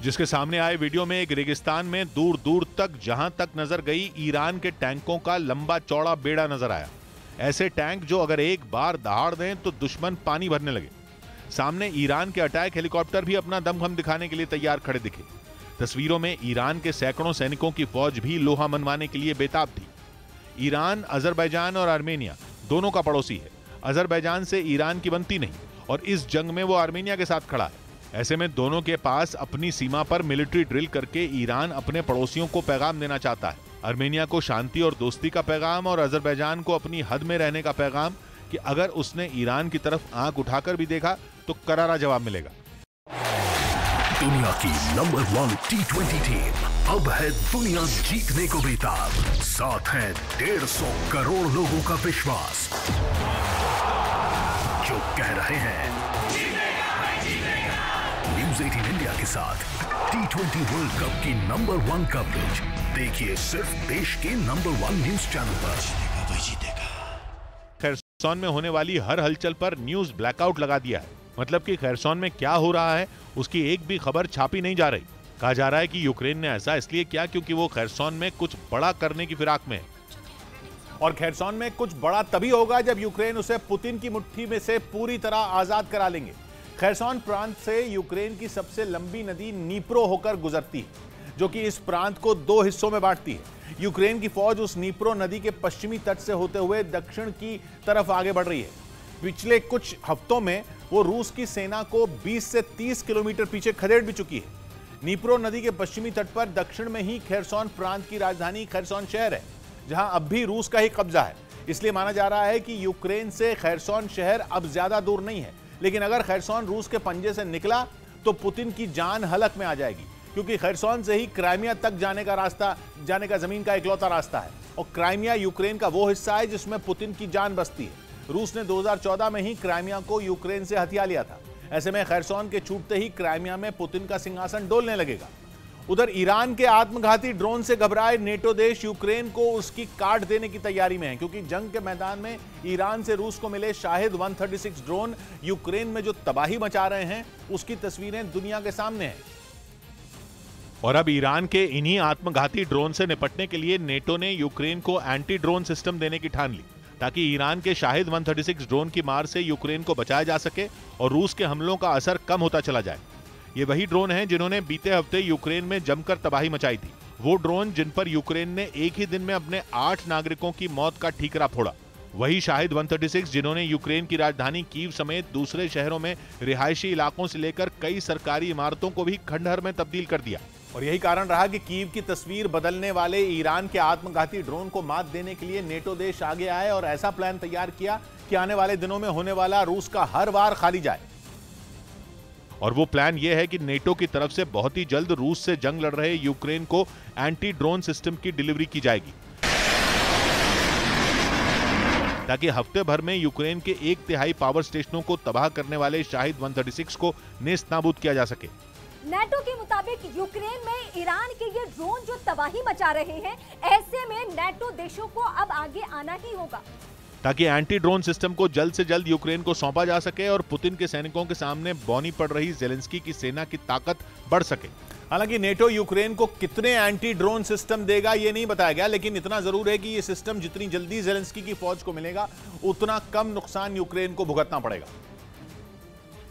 जिसके सामने आए वीडियो में एक रेगिस्तान में दूर दूर तक जहां तक नजर गई ईरान के टैंकों का लंबा चौड़ा बेड़ा नजर आया। ऐसे टैंक जो अगर एक बार दहाड़ दें तो दुश्मन पानी भरने लगे। सामने ईरान के अटैक हेलीकॉप्टर भी अपना दमखम दिखाने के लिए तैयार खड़े दिखे। तस्वीरों में ईरान के सैकड़ों सैनिकों की फौज भी लोहा मनवाने के लिए बेताब थी। ईरान अजरबैजान और आर्मेनिया दोनों का पड़ोसी है। अजरबैजान से ईरान की बनती नहीं और इस जंग में वो आर्मेनिया के साथ खड़ा है। ऐसे में दोनों के पास अपनी सीमा पर मिलिट्री ड्रिल करके ईरान अपने पड़ोसियों को पैगाम देना चाहता है। आर्मेनिया को शांति और दोस्ती का पैगाम और अजरबैजान को अपनी हद में रहने का पैगाम कि अगर उसने ईरान की तरफ आंख उठाकर भी देखा तो करारा जवाब मिलेगा। दुनिया की नंबर 1 T20 टीम अब है दुनिया जीतने को बेताब। साथ है 150 करोड़ लोगों का विश्वास जो कह रहे हैं न्यूज़ 18 इंडिया के साथ T20 वर्ल्ड कप की नंबर 1 कवरेज देखिए सिर्फ देश के नंबर 1 न्यूज चैनल पर। वही जीतेगा। खैरसॉन में होने वाली हर हलचल पर न्यूज ब्लैकआउट लगा दिया है। मतलब कि खैरसॉन में क्या हो रहा है उसकी एक भी खबर छापी नहीं जा रही। कहा जा रहा है कि यूक्रेन ने ऐसा इसलिए किया क्योंकि वो खैरसॉन में कुछ बड़ा करने की फिराक में है। और खैरसॉन में कुछ बड़ा तभी होगा जब यूक्रेन उसे पुतिन की मुट्ठी में से पूरी तरह आजाद करा लेंगे। खैरसॉन प्रांत से यूक्रेन की सबसे लंबी नदी नीप्रो होकर गुजरती है, जो कि इस प्रांत को 2 हिस्सों में बांटती है। यूक्रेन की फौज उस नीप्रो नदी के पश्चिमी तट से होते हुए दक्षिण की तरफ आगे बढ़ रही है। पिछले कुछ हफ्तों में वो रूस की सेना को 20 से 30 किलोमीटर पीछे खदेड़ भी चुकी है। नीप्रो नदी के पश्चिमी तट पर दक्षिण में ही खैरसॉन प्रांत की राजधानी खैरसॉन शहर है, जहां अब भी रूस का ही कब्जा है। इसलिए माना जा रहा है कि यूक्रेन से खैरसॉन शहर अब ज्यादा दूर नहीं है, लेकिन अगर खैरसॉन रूस के पंजे से निकला तो पुतिन की जान हलक में आ जाएगी, क्योंकि खैरसॉन से ही क्राइमिया तक जाने का जमीन का इकलौता रास्ता है। और क्राइमिया यूक्रेन का वो हिस्सा है जिसमें पुतिन की जान बसती है। रूस ने 2014 में ही क्राइमिया को यूक्रेन से हथिया लिया था। ऐसे में खैरसॉन के छूटते ही क्राइमिया में पुतिन का सिंहासन डोलने लगेगा। उधर ईरान के आत्मघाती ड्रोन से घबराए नेटो देश यूक्रेन को उसकी काट देने की तैयारी में है, क्योंकि जंग के मैदान में ईरान से रूस को मिले शाहिद 136 ड्रोन यूक्रेन में जो तबाही मचा रहे हैं उसकी तस्वीरें दुनिया के सामने हैं। और अब ईरान के इन्हीं आत्मघाती ड्रोन से निपटने के लिए नेटो ने यूक्रेन को एंटी ड्रोन सिस्टम देने की ठान ली, ताकि ईरान के शाहिद 136 ड्रोन की मार से यूक्रेन को बचाया जा सके और रूस के हमलों का असर कम होता चला जाए। ये वही ड्रोन हैं जिन्होंने बीते हफ्ते यूक्रेन में जमकर तबाही मचाई थी। वो ड्रोन जिन पर यूक्रेन ने एक ही दिन में अपने 8 नागरिकों की मौत का ठीकरा फोड़ा। वही शाहिद 136 जिन्होंने यूक्रेन की राजधानी कीव समेत दूसरे शहरों में रिहायशी इलाकों से लेकर कई सरकारी इमारतों को भी खंडहर में तब्दील कर दिया। और यही कारण रहा कि कीव की तस्वीर बदलने वाले ईरान के आत्मघाती ड्रोन को मात देने के लिए नेटो देश आगे आए और ऐसा प्लान तैयार किया कि आने वाले दिनों में होने वाला रूस का हर वार खाली जाए। और वो प्लान ये है कि नेटो की तरफ से बहुत ही जल्द रूस से जंग लड़ रहे यूक्रेन को एंटी ड्रोन सिस्टम की डिलीवरी की जाएगी, ताकि हफ्ते भर में यूक्रेन के 1/3 पावर स्टेशनों को तबाह करने वाले शाहिद 136 को नेस्तनाबूद किया जा सके। नेटो के मुताबिक यूक्रेन में ईरान के ये ड्रोन जो तबाही मचा रहे हैं, ऐसे में नेटो देशों को अब आगे आना ही होगा, ताकि एंटी ड्रोन सिस्टम को जल्द से जल्द यूक्रेन को सौंपा जा सके और पुतिन के सैनिकों के सामने बौनी पड़ रही जेलेंस्की की सेना की ताकत बढ़ सके। हालांकि नेटो यूक्रेन को कितने एंटी ड्रोन सिस्टम देगा ये नहीं बताया गया, लेकिन इतना जरूर है कि ये सिस्टम जितनी जल्दी जेलेंस्की की फौज को मिलेगा उतना कम नुकसान यूक्रेन को भुगतना पड़ेगा,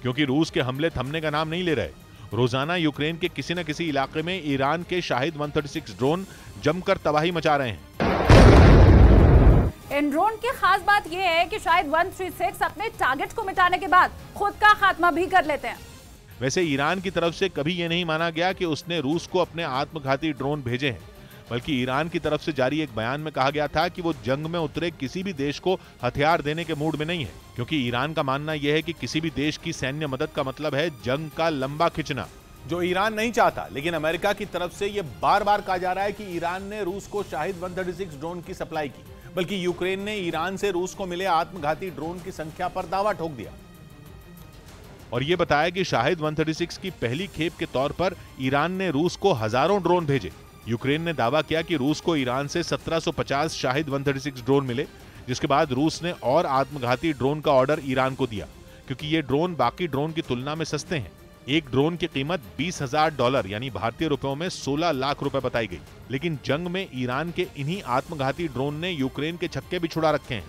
क्योंकि रूस के हमले थमने का नाम नहीं ले रहे। रोजाना यूक्रेन के किसी न किसी इलाके में ईरान के शाहिद 136 ड्रोन जमकर तबाही मचा रहे हैं। इन ड्रोन की खास बात यह है कि शायद 136 अपने टारगेट को मिटाने के बाद खुद का खात्मा भी कर लेते हैं। वैसे ईरान की तरफ से कभी यह नहीं माना गया कि उसने रूस को अपने आत्मघाती ड्रोन भेजे हैं, बल्कि ईरान की तरफ से जारी एक बयान में कहा गया था कि वो जंग में उतरे किसी भी देश को हथियार देने के मूड में नहीं है, क्योंकि ईरान का मानना यह है कि किसी भी देश की सैन्य मदद का मतलब है जंग का लंबा खिंचना, जो ईरान नहीं चाहता। लेकिन अमेरिका की तरफ से यह बार बार कहा जा रहा है कि ईरान ने रूस को शाहिद 136 ड्रोन की सप्लाई की, बल्कि यूक्रेन ने ईरान से रूस को मिले आत्मघाती ड्रोन की संख्या पर दावा ठोक दिया और यह बताया कि शाहिद 136 की पहली खेप के तौर पर ईरान ने रूस को हजारों ड्रोन भेजे। यूक्रेन ने दावा किया कि रूस को ईरान से 1750 शाहिद 136 ड्रोन मिले, जिसके बाद रूस ने और आत्मघाती ड्रोन का ऑर्डर ईरान को दिया, क्योंकि ये ड्रोन बाकी ड्रोन की तुलना में सस्ते हैं। एक ड्रोन की कीमत $20,000 यानी भारतीय रुपयों में 16 लाख रुपए बताई गई। लेकिन जंग में ईरान के इन्हीं आत्मघाती ड्रोन ने यूक्रेन के छक्के भी छुड़ा रखे हैं,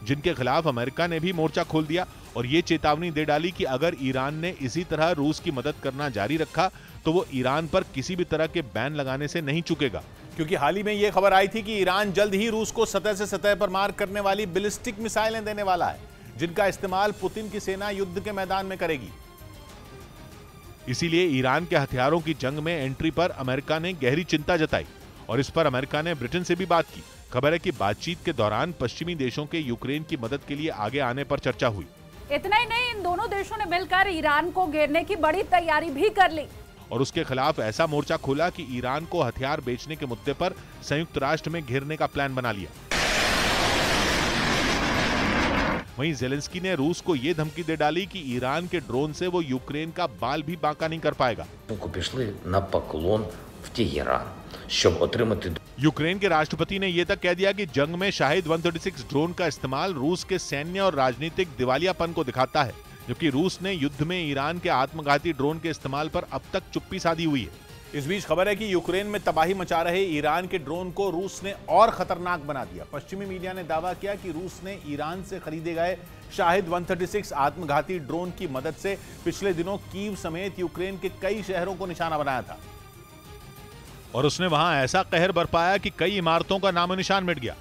जिनके खिलाफ अमेरिका ने भी मोर्चा खोल दिया और ये चेतावनी दे डाली कि अगर ईरान ने इसी तरह रूस की मदद करना जारी रखा तो वो ईरान पर किसी भी तरह के बैन लगाने से नहीं चूकेगा। क्योंकि हाल ही में यह खबर आई थी कि ईरान जल्द ही रूस को सतह से सतह पर मार करने वाली बैलिस्टिक मिसाइलें देने वाला है, जिनका इस्तेमाल पुतिन की सेना युद्ध के मैदान में करेगी। इसीलिए ईरान के हथियारों की जंग में एंट्री पर अमेरिका ने गहरी चिंता जताई और इस पर अमेरिका ने ब्रिटेन से भी बात की। खबर है कि बातचीत के दौरान पश्चिमी देशों के यूक्रेन की मदद के लिए आगे आने पर चर्चा हुई। इतना ही नहीं, इन दोनों देशों ने मिलकर ईरान को घेरने की बड़ी तैयारी भी कर ली और उसके खिलाफ ऐसा मोर्चा खोला कि ईरान को हथियार बेचने के मुद्दे पर संयुक्त राष्ट्र में घेरने का प्लान बना लिया। वहीं जेलेंस्की ने रूस को यह धमकी दे डाली कि ईरान के ड्रोन से वो यूक्रेन का बाल भी बांका नहीं कर पाएगा। यूक्रेन के राष्ट्रपति ने यह तक कह दिया कि जंग में शाहिद 136 ड्रोन का इस्तेमाल रूस के सैन्य और राजनीतिक दिवालियापन को दिखाता है, जबकि रूस ने युद्ध में ईरान के आत्मघाती ड्रोन के इस्तेमाल पर अब तक चुप्पी साधी हुई है। इस बीच खबर है कि यूक्रेन में तबाही मचा रहे ईरान के ड्रोन को रूस ने और खतरनाक बना दिया। पश्चिमी मीडिया ने दावा किया कि रूस ने ईरान से खरीदे गए शाहिद 136 आत्मघाती ड्रोन की मदद से पिछले दिनों कीव समेत यूक्रेन के कई शहरों को निशाना बनाया था और उसने वहां ऐसा कहर बरपाया कि कई इमारतों का नामो निशान मिट गया।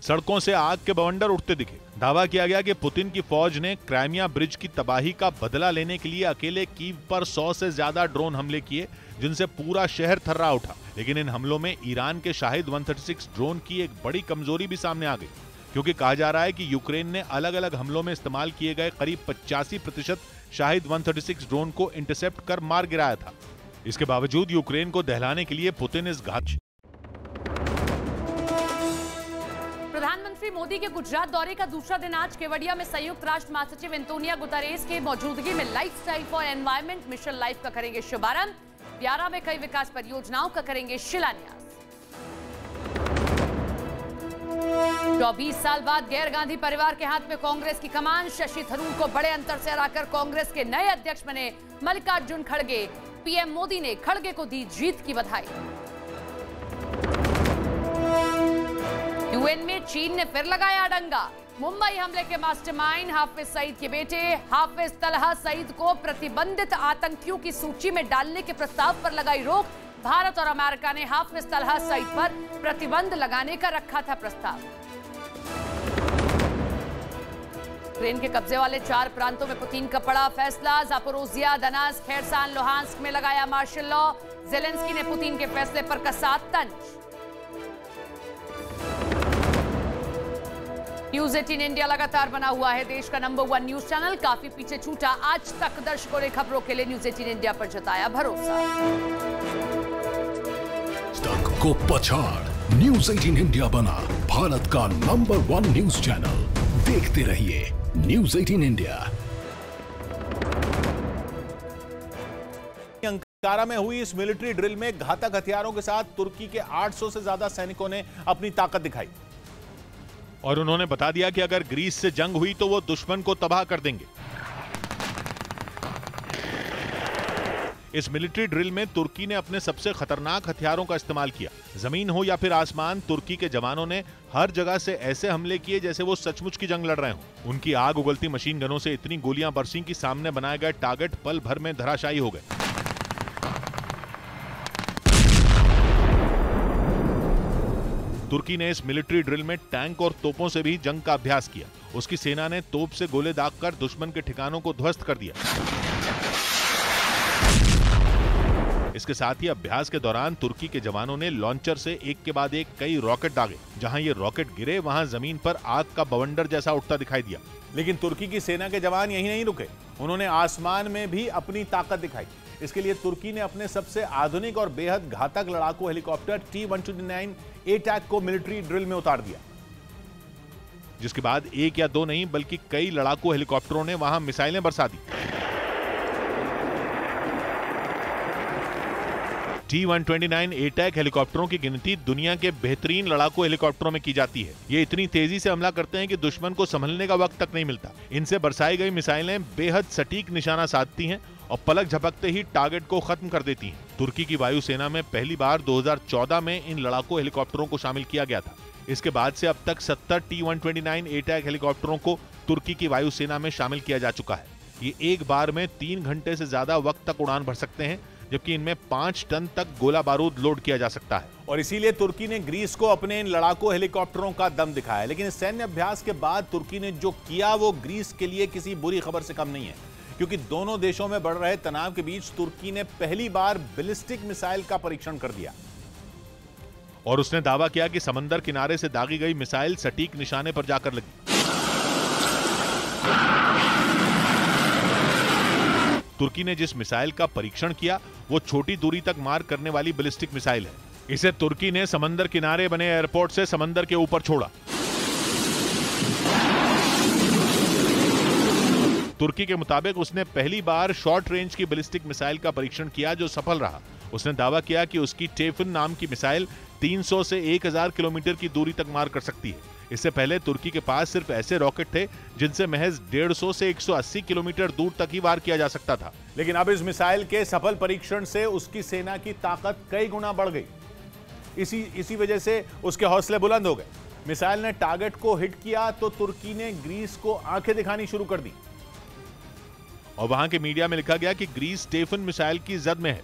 सड़कों से आग के बवंडर उठते दिखे। दावा किया गया कि पुतिन की फौज ने क्राइमिया ब्रिज की तबाही का बदला लेने के लिए अकेले कीव पर 100 से ज्यादा ड्रोन हमले किए, जिनसे पूरा शहर थर्रा उठा। लेकिन इन हमलों में ईरान के शाहिद 136 ड्रोन की एक बड़ी कमजोरी भी सामने आ गई, क्योंकि कहा जा रहा है कि यूक्रेन ने अलग अलग हमलों में इस्तेमाल किए गए करीब 85% शाहिद 136 ड्रोन को इंटरसेप्ट कर मार गिराया था। इसके बावजूद यूक्रेन को दहलाने के लिए पुतिन इस घात। प्रधानमंत्री मोदी के गुजरात दौरे का दूसरा दिन आज केवड़िया में संयुक्त राष्ट्र महासचिव एंटोनियो गुतेरेस के मौजूदगी में lifestyle for environment mission life का करेंगे शुभारंभ। व्यारा में कई विकास परियोजनाओं का करेंगे शिलान्यास। 24 साल बाद गैर गांधी परिवार के हाथ में कांग्रेस की कमान। शशि थरूर को बड़े अंतर से हराकर कांग्रेस के नए अध्यक्ष बने मल्लिकार्जुन खड़गे। पीएम मोदी ने खड़गे को दी जीत की बधाई। यूएन में चीन ने फिर लगाया डंगा। मुंबई हमले के मास्टरमाइंड हाफिज सईद के बेटे हाफिज तलहा सईद को प्रतिबंधित आतंकियों की सूची में डालने के प्रस्ताव पर लगाई रोक। भारत और अमेरिका ने हाफिज तलहा सईद पर प्रतिबंध लगाने का रखा था प्रस्ताव। यूक्रेन के कब्जे वाले 4 प्रांतों में पुतिन का पड़ा फैसला। जापोरोजिया, दनास, खेरसान, लुहांस्क में लगाया मार्शल लॉ। जेलेंस्की ने पुतिन के फैसले पर कसा तंज। न्यूज 18 इंडिया लगातार बना हुआ है देश का नंबर 1 न्यूज चैनल। काफी पीछे छूटा आज तक दर्शकों ने खबरों के लिए न्यूज 18 इंडिया पर जताया भरोसा। तक को पछाड़ न्यूज 18 इंडिया बना भारत का नंबर 1 न्यूज चैनल। देखते रहिए न्यूज 18 इंडिया। अंकारा में हुई इस मिलिट्री ड्रिल में घातक हथियारों के साथ तुर्की के 800 से ज्यादा सैनिकों ने अपनी ताकत दिखाई और उन्होंने बता दिया कि अगर ग्रीस से जंग हुई तो वो दुश्मन को तबाह कर देंगे। इस मिलिट्री ड्रिल में तुर्की ने अपने सबसे खतरनाक हथियारों का इस्तेमाल किया। जमीन हो या फिर आसमान, तुर्की के जवानों ने हर जगह से ऐसे हमले किए जैसे वो सचमुच की जंग लड़ रहे हों। उनकी आग उगलती मशीन गनों से इतनी गोलियां बरसीं कि सामने बनाए गए टारगेट पल भर में धराशायी हो गए। तुर्की ने इस मिलिट्री ड्रिल में टैंक और तोपों से भी जंग का अभ्यास किया। उसकी सेना ने तोप से गोले दागकर दुश्मन के ठिकानों को ध्वस्त कर दिया। इसके साथ ही अभ्यास के दौरान तुर्की के जवानों ने लॉन्चर से एक के बाद एक कई रॉकेट दागे। जहां ये रॉकेट गिरे वहां जमीन पर आग का बवंडर जैसा उठता दिखाई दिया। लेकिन तुर्की की सेना के जवान यहीं नहीं रुके, उन्होंने आसमान में भी अपनी ताकत दिखाई। इसके लिए तुर्की ने अपने सबसे आधुनिक और बेहद घातक लड़ाकू हेलीकॉप्टर T-129 A-TAC को मिलिट्री ड्रिल में उतार दिया, जिसके बाद एक या दो नहीं बल्कि कई लड़ाकू हेलीकॉप्टरों ने वहां मिसाइलें बरसा दी। T-129 A-TAC हेलीकॉप्टरों की गिनती दुनिया के बेहतरीन लड़ाकू हेलीकॉप्टरों में की जाती है। ये इतनी तेजी से हमला करते हैं कि दुश्मन को संभलने का वक्त तक नहीं मिलता। इनसे बरसाई गई मिसाइलें बेहद सटीक निशाना साधती हैं और पलक झपकते ही टारगेट को खत्म कर देती हैं। तुर्की की वायुसेना में पहली बार 2014 में इन लड़ाकू हेलीकॉप्टरों को शामिल किया गया था। इसके बाद से अब तक 70 T-129 A-TAC हेलीकॉप्टरों को तुर्की की वायुसेना में शामिल किया जा चुका है। ये एक बार में 3 घंटे से ज्यादा वक्त तक उड़ान भर सकते हैं, जबकि इनमें 5 टन तक गोला बारूद लोड किया जा सकता है। और इसीलिए तुर्की ने ग्रीस को अपने इन लड़ाकू हेलीकॉप्टरों का दम दिखाया। लेकिन इस सैन्य अभ्यास के बाद तुर्की ने जो किया वो ग्रीस के लिए किसी बुरी खबर से कम नहीं है, क्योंकि दोनों देशों में बढ़ रहे तनाव के बीच तुर्की ने पहली बार बैलिस्टिक मिसाइल का परीक्षण कर दिया। और उसने दावा किया कि समंदर किनारे से दागी गई मिसाइल सटीक निशाने पर जाकर लगी। तुर्की ने जिस मिसाइल का परीक्षण किया वो छोटी दूरी तक मार करने वाली बैलिस्टिक मिसाइल है। इसे तुर्की ने समंदर किनारे बने एयरपोर्ट से समंदर के ऊपर छोड़ा। तुर्की के मुताबिक उसने पहली बार शॉर्ट रेंज की बैलिस्टिक मिसाइल का परीक्षण किया जो सफल रहा। उसने दावा किया कि उसकी टेफन नाम की मिसाइल 300 से 1000 किलोमीटर की दूरी तक मार कर सकती है। इससे पहले तुर्की के पास सिर्फ ऐसे रॉकेट थे जिनसे महज 150 से 180 किलोमीटर दूर तक ही वार किया जा सकता था। लेकिन अब इस मिसाइल के सफल परीक्षण से उसकी सेना की ताकत कई गुना बढ़ गई। इसी वजह से उसके हौसले बुलंद हो गए। मिसाइल ने टारगेट को हिट किया तो तुर्की ने ग्रीस को आंखें दिखानी शुरू कर दी और वहां के मीडिया में लिखा गया कि ग्रीस टेफन मिसाइल की जद में है।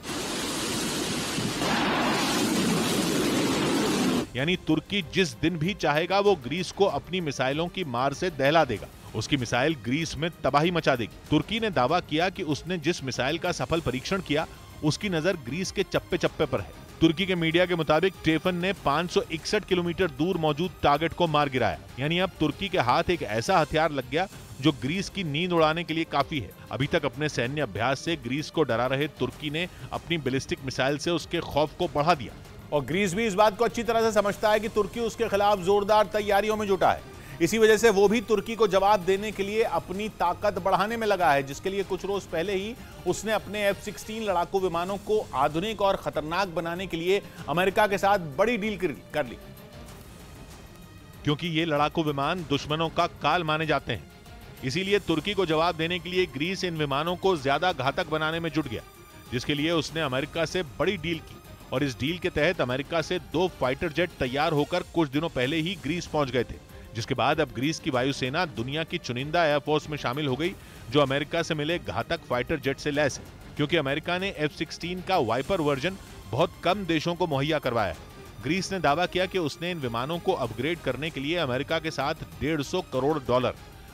यानी तुर्की जिस दिन भी चाहेगा वो ग्रीस को अपनी मिसाइलों की मार से दहला देगा। उसकी मिसाइल ग्रीस में तबाही मचा देगी। तुर्की ने दावा किया कि उसने जिस मिसाइल का सफल परीक्षण किया उसकी नजर ग्रीस के चप्पे चप्पे पर है। तुर्की के मीडिया के मुताबिक टेफन ने 561 किलोमीटर दूर मौजूद टारगेट को मार गिराया। यानी अब तुर्की के हाथ एक ऐसा हथियार लग गया जो ग्रीस की नींद उड़ाने के लिए काफी है। अभी तक अपने सैन्य अभ्यास से ग्रीस को डरा रहे तुर्की ने अपनी बैलिस्टिक मिसाइल से उसके खौफ को बढ़ा दिया। और ग्रीस भी इस बात को अच्छी तरह से समझता है कि तुर्की उसके खिलाफ जोरदार तैयारियों में जुटा है। इसी वजह से वो भी तुर्की को जवाब देने के लिए अपनी ताकत बढ़ाने में लगा है, जिसके लिए कुछ रोज पहले ही उसने अपने F-16 लड़ाकू विमानों को आधुनिक और खतरनाक बनाने के लिए अमेरिका के साथ बड़ी डील कर ली। क्योंकि ये लड़ाकू विमान दुश्मनों का काल माने जाते हैं, इसीलिए तुर्की को जवाब देने के लिए ग्रीस इन विमानों को ज्यादा घातक बनाने में जुट गया, जिसके लिए उसने अमेरिका से बड़ी डील की। और इस डील के तहत अमेरिका से 2 फाइटर जेट तैयार होकर कुछ दिनों पहले ही ग्रीस पहुंच गए थे, जिसके बाद अब ग्रीस की वायुसेना दुनिया की चुनिंदा एयरफोर्स में शामिल हो गई, जो अमेरिका से मिले घातक फाइटर जेट से लैस है। क्योंकि अमेरिका ने F-16 का वाइपर वर्जन बहुत कम देशों को मुहैया करवाया है। ग्रीस ने दावा किया कि उसने इन विमानों को अपग्रेड करने के लिए अमेरिका के साथ $150 करोड़,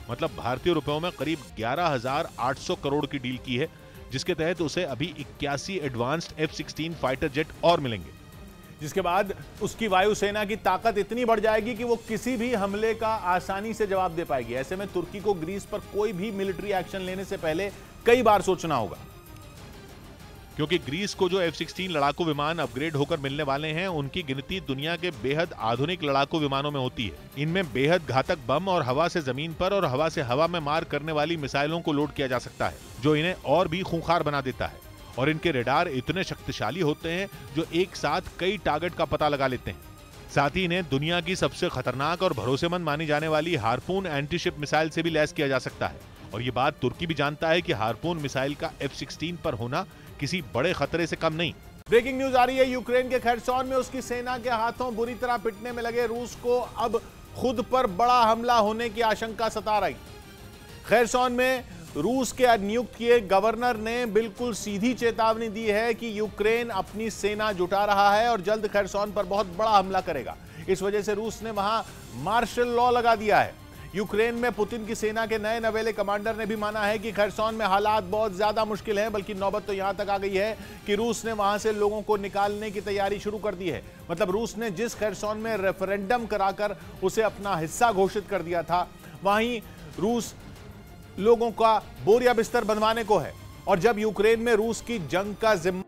मतलब भारतीय रुपयों में करीब 11,800 करोड़ की डील की है, जिसके तहत उसे अभी 81 एडवांस्ड F-16 फाइटर जेट और मिलेंगे, जिसके बाद उसकी वायुसेना की ताकत इतनी बढ़ जाएगी कि वो किसी भी हमले का आसानी से जवाब दे पाएगी। ऐसे में तुर्की को ग्रीस पर कोई भी मिलिट्री एक्शन लेने से पहले कई बार सोचना होगा। क्योंकि ग्रीस को जो F-16 लड़ाकू विमान अपग्रेड होकर मिलने वाले हैं, उनकी गिनती दुनिया के बेहद आधुनिक लड़ाकू विमानों में होती है। इनमें बेहद घातक बम और हवा से जमीन पर और हवा से हवा में मार करने वाली मिसाइलों को लोड किया जा सकता है, जो इन्हें और भी खूंखार बना देता है। और इनके रेडार इतने शक्तिशाली होते हैं जो एक साथ कई टारगेट का पता लगा लेते हैं। साथ ही इन्हें दुनिया की सबसे खतरनाक और भरोसेमंद मानी जाने वाली हार्पून एंटीशिप मिसाइल से भी लैस किया जा सकता है। और ये बात तुर्की भी जानता है कि हार्पून मिसाइल का F-16 पर होना किसी बड़े खतरे से कम नहीं। ब्रेकिंग न्यूज आ रही है, यूक्रेन के खैरसोन में उसकी सेना के हाथों बुरी तरह पिटने में लगे रूस को अब खुद पर बड़ा हमला होने की आशंका सता रही। खैरसोन में रूस के नियुक्त किए गवर्नर ने बिल्कुल सीधी चेतावनी दी है कि यूक्रेन अपनी सेना जुटा रहा है और जल्द खैरसोन पर बहुत बड़ा हमला करेगा। इस वजह से रूस ने वहां मार्शल लॉ लगा दिया है। यूक्रेन में पुतिन की सेना के नए नवेले कमांडर ने भी माना है कि खैरसोन में हालात बहुत ज्यादा मुश्किल हैं, बल्कि नौबत तो यहां तक आ गई है कि रूस ने वहां से लोगों को निकालने की तैयारी शुरू कर दी है। मतलब रूस ने जिस खैरसोन में रेफरेंडम कराकर उसे अपना हिस्सा घोषित कर दिया था, वहीं रूस लोगों का बोरिया बिस्तर बनवाने को है। और जब यूक्रेन में रूस की जंग का जिम्मा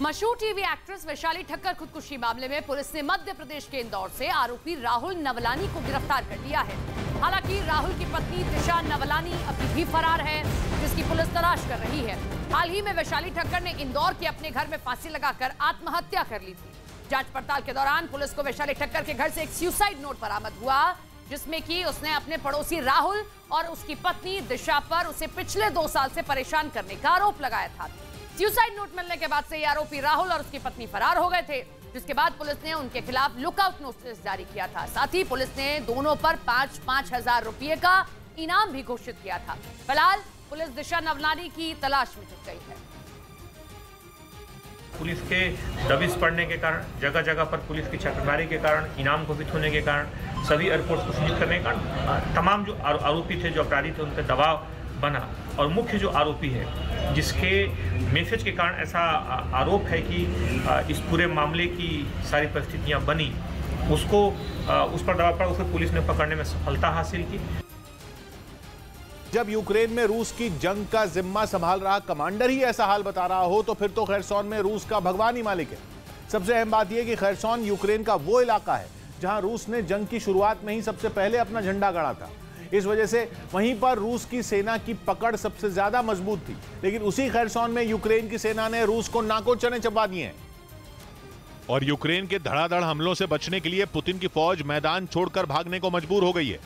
मशहूर टीवी एक्ट्रेस वैशाली ठक्कर खुदकुशी मामले में पुलिस ने मध्य प्रदेश के इंदौर से आरोपी राहुल नवलानी को गिरफ्तार कर लिया है। हालांकि राहुल की पत्नी दिशा नवलानी अभी भी फरार है, जिसकी पुलिस तलाश कर रही है। हाल ही में वैशाली ठक्कर ने इंदौर के अपने घर में फांसी लगाकर आत्महत्या कर ली थी। जांच पड़ताल के दौरान पुलिस को वैशाली ठक्कर के घर से एक सुसाइड नोट बरामद हुआ, जिसमें कि उसने अपने पड़ोसी राहुल और उसकी पत्नी दिशा पर उसे पिछले 2 साल से परेशान करने का आरोप लगाया था। सुसाइड नोट मिलने के बाद से ये आरोपी राहुल और उसकी पत्नी फरार हो गए थे, जिसके बाद पुलिस ने उनके खिलाफ लुकआउट नोटिस जारी किया था। साथ ही पुलिस ने दोनों पर 5-5 हजार रुपये का इनाम भी घोषित किया था। फिलहाल पुलिस दिशा नवलानी की तलाश में जुट गई है। पुलिस के दबिश पड़ने के कारण, जगह जगह पर पुलिस की छापेमारी के कारण, इनाम घोषित होने के कारण, सभी एयरपोर्ट्स को सीज करने के कारण तमाम जो आरोपी थे, जो अपराधी थे, उन पर दबाव बना। और मुख्य जो आरोपी है, जिसके मैसेज के कारण ऐसा आरोप है कि इस पूरे मामले की सारी परिस्थितियां बनी, उसको उस पर दबाव पड़ा, उसे पुलिस ने पकड़ने में सफलता हासिल की। जब यूक्रेन में रूस की जंग का जिम्मा संभाल रहा कमांडर ही ऐसा हाल बता रहा हो, तो फिर तो खैरसोन में रूस का भगवान ही मालिक है। सबसे अहम बात यह कि खैरसोन यूक्रेन का वो इलाका है जहां रूस ने जंग की शुरुआत में ही सबसे पहले अपना झंडा गाड़ा था। इस वजह से वहीं पर रूस की सेना की पकड़ सबसे ज्यादा मजबूत थी। लेकिन उसी खैरसोन में यूक्रेन की सेना ने रूस को नाको चने चबा दिए हैं। और यूक्रेन के धड़ाधड़ हमलों से बचने के लिए पुतिन की फौज मैदान छोड़कर भागने को मजबूर हो गई है।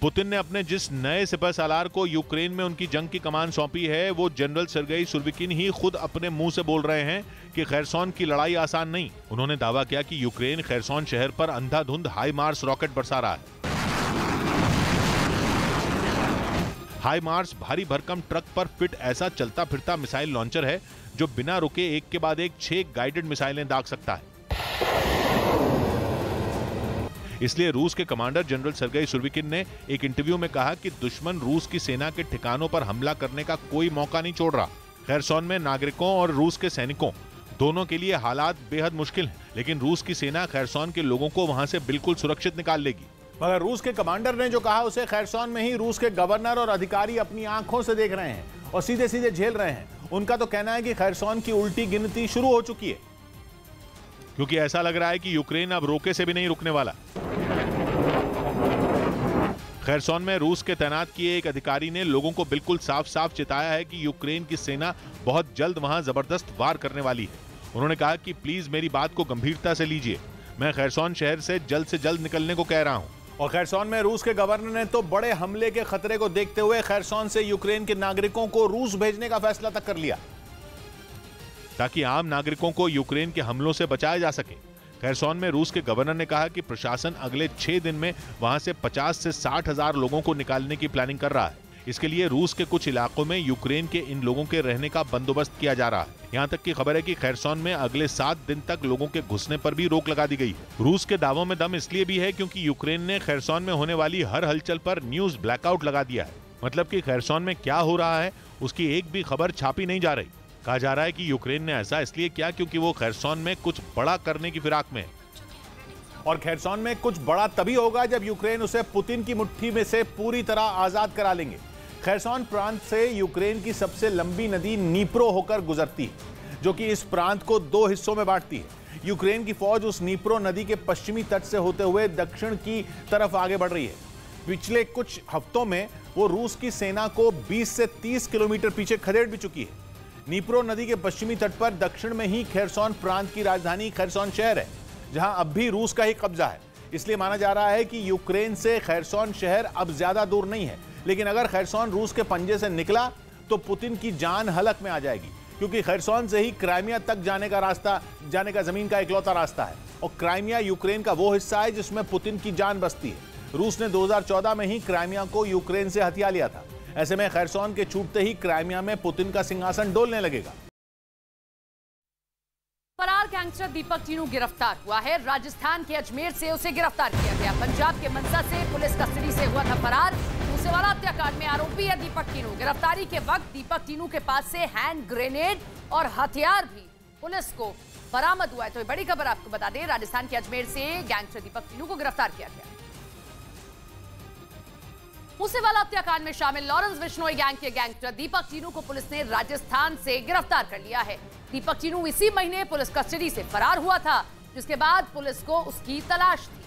पुतिन ने अपने जिस नए सिपह सालार को यूक्रेन में उनकी जंग की कमान सौंपी है, वो जनरल सर्गेई सुरोविकिन ही खुद अपने मुंह से बोल रहे हैं कि खैरसोन की लड़ाई आसान नहीं। उन्होंने दावा किया कि यूक्रेन खैरसोन शहर पर अंधाधुंध हाईमार्स रॉकेट बरसा रहा है। हाईमार्स भारी भरकम ट्रक पर फिट ऐसा चलता फिरता मिसाइल लॉन्चर है जो बिना रुके एक के बाद एक 6 गाइडेड मिसाइलें दाग सकता है। इसलिए रूस के कमांडर जनरल सर्गेई सुरोविकिन ने एक इंटरव्यू में कहा कि दुश्मन रूस की सेना के ठिकानों पर हमला करने का कोई मौका नहीं छोड़ रहा। खैरसोन में नागरिकों और रूस के सैनिकों दोनों के लिए हालात बेहद मुश्किल हैं, लेकिन रूस की सेना खैरसोन के लोगों को वहां से बिल्कुल सुरक्षित निकाल लेगी। मगर रूस के कमांडर ने जो कहा उसे खैरसॉन में ही रूस के गवर्नर और अधिकारी अपनी आंखों से देख रहे हैं और सीधे सीधे झेल रहे हैं। उनका तो कहना है कि खैरसॉन की उल्टी गिनती शुरू हो चुकी है, क्योंकि ऐसा लग रहा है कि यूक्रेन अब रोके से भी नहीं रुकने वाला। खैरसॉन में रूस के तैनात किए एक अधिकारी ने लोगों को बिल्कुल साफ साफ चेताया है कि यूक्रेन की सेना बहुत जल्द वहां जबरदस्त वार करने वाली है। उन्होंने कहा कि प्लीज मेरी बात को गंभीरता से लीजिए, मैं खैरसॉन शहर से जल्द निकलने को कह रहा हूं। और खैरसॉन में रूस के गवर्नर ने तो बड़े हमले के खतरे को देखते हुए खैरसॉन से यूक्रेन के नागरिकों को रूस भेजने का फैसला तक कर लिया, ताकि आम नागरिकों को यूक्रेन के हमलों से बचाया जा सके। खैरसॉन में रूस के गवर्नर ने कहा कि प्रशासन अगले 6 दिन में वहां से 50 से 60 हजार लोगों को निकालने की प्लानिंग कर रहा है। इसके लिए रूस के कुछ इलाकों में यूक्रेन के इन लोगों के रहने का बंदोबस्त किया जा रहा है। यहाँ तक की खबर है कि खैरसॉन में अगले 7 दिन तक लोगों के घुसने पर भी रोक लगा दी गई है। रूस के दावों में दम इसलिए भी है क्योंकि यूक्रेन ने खैरसॉन में होने वाली हर हलचल पर न्यूज ब्लैकआउट लगा दिया है। मतलब कि खैरसॉन में क्या हो रहा है उसकी एक भी खबर छापी नहीं जा रही। कहा जा रहा है कि यूक्रेन ने ऐसा इसलिए किया क्योंकि वो खैरसॉन में कुछ बड़ा करने की फिराक में है। और खैरसॉन में कुछ बड़ा तभी होगा जब यूक्रेन उसे पुतिन की मुट्ठी में से पूरी तरह आजाद करा लेंगे। खैरसॉन प्रांत से यूक्रेन की सबसे लंबी नदी नीप्रो होकर गुजरती है, जो कि इस प्रांत को 2 हिस्सों में बांटती है। यूक्रेन की फौज उस नीप्रो नदी के पश्चिमी तट से होते हुए दक्षिण की तरफ आगे बढ़ रही है। पिछले कुछ हफ्तों में वो रूस की सेना को 20 से 30 किलोमीटर पीछे खदेड़ भी चुकी है। नीप्रो नदी के पश्चिमी तट पर दक्षिण में ही खैरसॉन प्रांत की राजधानी खैरसॉन शहर है, जहां अब भी रूस का ही कब्जा है। इसलिए माना जा रहा है कि यूक्रेन से खैरसॉन शहर अब ज्यादा दूर नहीं है, लेकिन अगर खैरसॉन रूस के पंजे से निकला तो पुतिन की जान हलक में आ जाएगी, क्योंकि खैरसॉन से ही क्राइमिया तक जाने का जमीन का इकलौता रास्ता है। और क्राइमिया यूक्रेन का वो हिस्सा है जिसमें पुतिन की जान बसती है। रूस ने 2014 में ही क्राइमिया को यूक्रेन से हथिया लिया था। ऐसे में खैरसॉन के छूटते ही क्राइमिया में पुतिन का सिंहासन डोलने लगेगा। फरार गैंगस्टर दीपक टीनू गिरफ्तार हुआ है। राजस्थान के अजमेर से उसे गिरफ्तार किया गया। पंजाब के मंसा से पुलिस कस्टडी से हुआ था फरार। मूसेवाला हत्याकांड में आरोपी है दीपक टीनू। गिरफ्तारी के वक्त दीपक टीनू के पास से हैंड ग्रेनेड और हथियार भी पुलिस को बरामद हुआ है। तो बड़ी खबर आपको बता दें, राजस्थान के अजमेर से गैंगस्टर दीपक टीनू को गिरफ्तार किया गया। मूसेवाला हत्याकांड में शामिल लॉरेंस बिश्नोई गैंग के गैंगस्टर दीपक टीनू को पुलिस ने राजस्थान से गिरफ्तार कर लिया है। दीपक टीनू इसी महीने पुलिस कस्टडी से फरार हुआ था, जिसके बाद पुलिस को उसकी तलाश थी।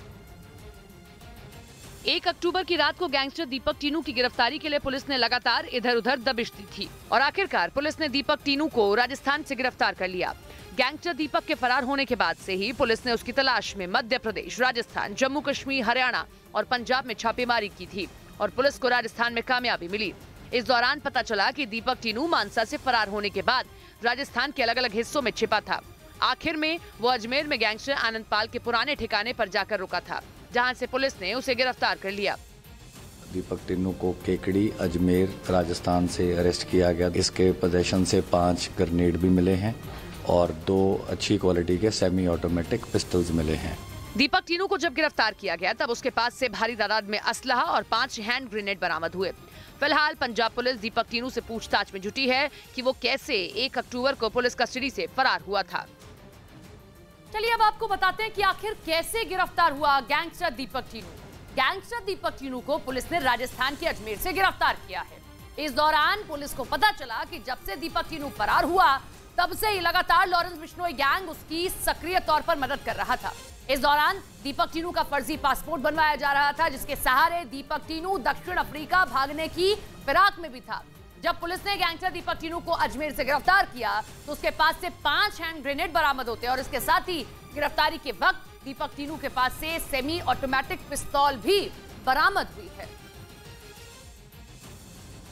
1 अक्टूबर की रात को गैंगस्टर दीपक टीनू की गिरफ्तारी के लिए पुलिस ने लगातार इधर उधर दबिश दी थी और आखिरकार पुलिस ने दीपक टीनू को राजस्थान से गिरफ्तार कर लिया। गैंगस्टर दीपक के फरार होने के बाद से ही पुलिस ने उसकी तलाश में मध्य प्रदेश, राजस्थान, जम्मू कश्मीर, हरियाणा और पंजाब में छापेमारी की थी और पुलिस को राजस्थान में कामयाबी मिली। इस दौरान पता चला कि दीपक टीनू मानसा से फरार होने के बाद राजस्थान के अलग अलग हिस्सों में छिपा था। आखिर में वो अजमेर में गैंगस्टर आनंद पाल के पुराने ठिकाने पर जाकर रुका था, जहां से पुलिस ने उसे गिरफ्तार कर लिया। दीपक टीनू को केकड़ी, अजमेर, राजस्थान से अरेस्ट किया गया। इसके पोजीशन से 5 ग्रेनेड भी मिले हैं और 2 अच्छी क्वालिटी के सेमी ऑटोमेटिक पिस्टल्स मिले हैं। दीपक टीनू को जब गिरफ्तार किया गया तब उसके पास से भारी तादाद में असलहा और 5 हैंड ग्रेनेड बरामद हुए। फिलहाल पंजाब पुलिस दीपक टीनू से पूछताछ में जुटी है कि वो कैसे 1 अक्टूबर को पुलिस कस्टडी से फरार हुआ था। चलिए अब आपको बताते हैं कि आखिर कैसे गिरफ्तार हुआ गैंगस्टर दीपक टीनू। गैंगस्टर दीपक टीनू को पुलिस ने राजस्थान के अजमेर से गिरफ्तार किया है। इस दौरान पुलिस को पता चला कि जब से दीपक टीनू फरार हुआ तब से ही लगातार लॉरेंस बिश्नोई गैंग उसकी सक्रिय तौर पर मदद कर रहा था। इस दौरान दीपक टीनू का फर्जी पासपोर्ट बनवाया जा रहा था, जिसके सहारे दीपक टीनू दक्षिण अफ्रीका भागने की फिराक में भी था। जब पुलिस ने गैंगस्टर दीपक टीनू को अजमेर से गिरफ्तार किया तो उसके पास से 5 हैंड ग्रेनेड बरामद होते और इसके साथ ही गिरफ्तारी के वक्त दीपक टीनू के पास से सेमी ऑटोमेटिक पिस्तौल भी बरामद हुई है।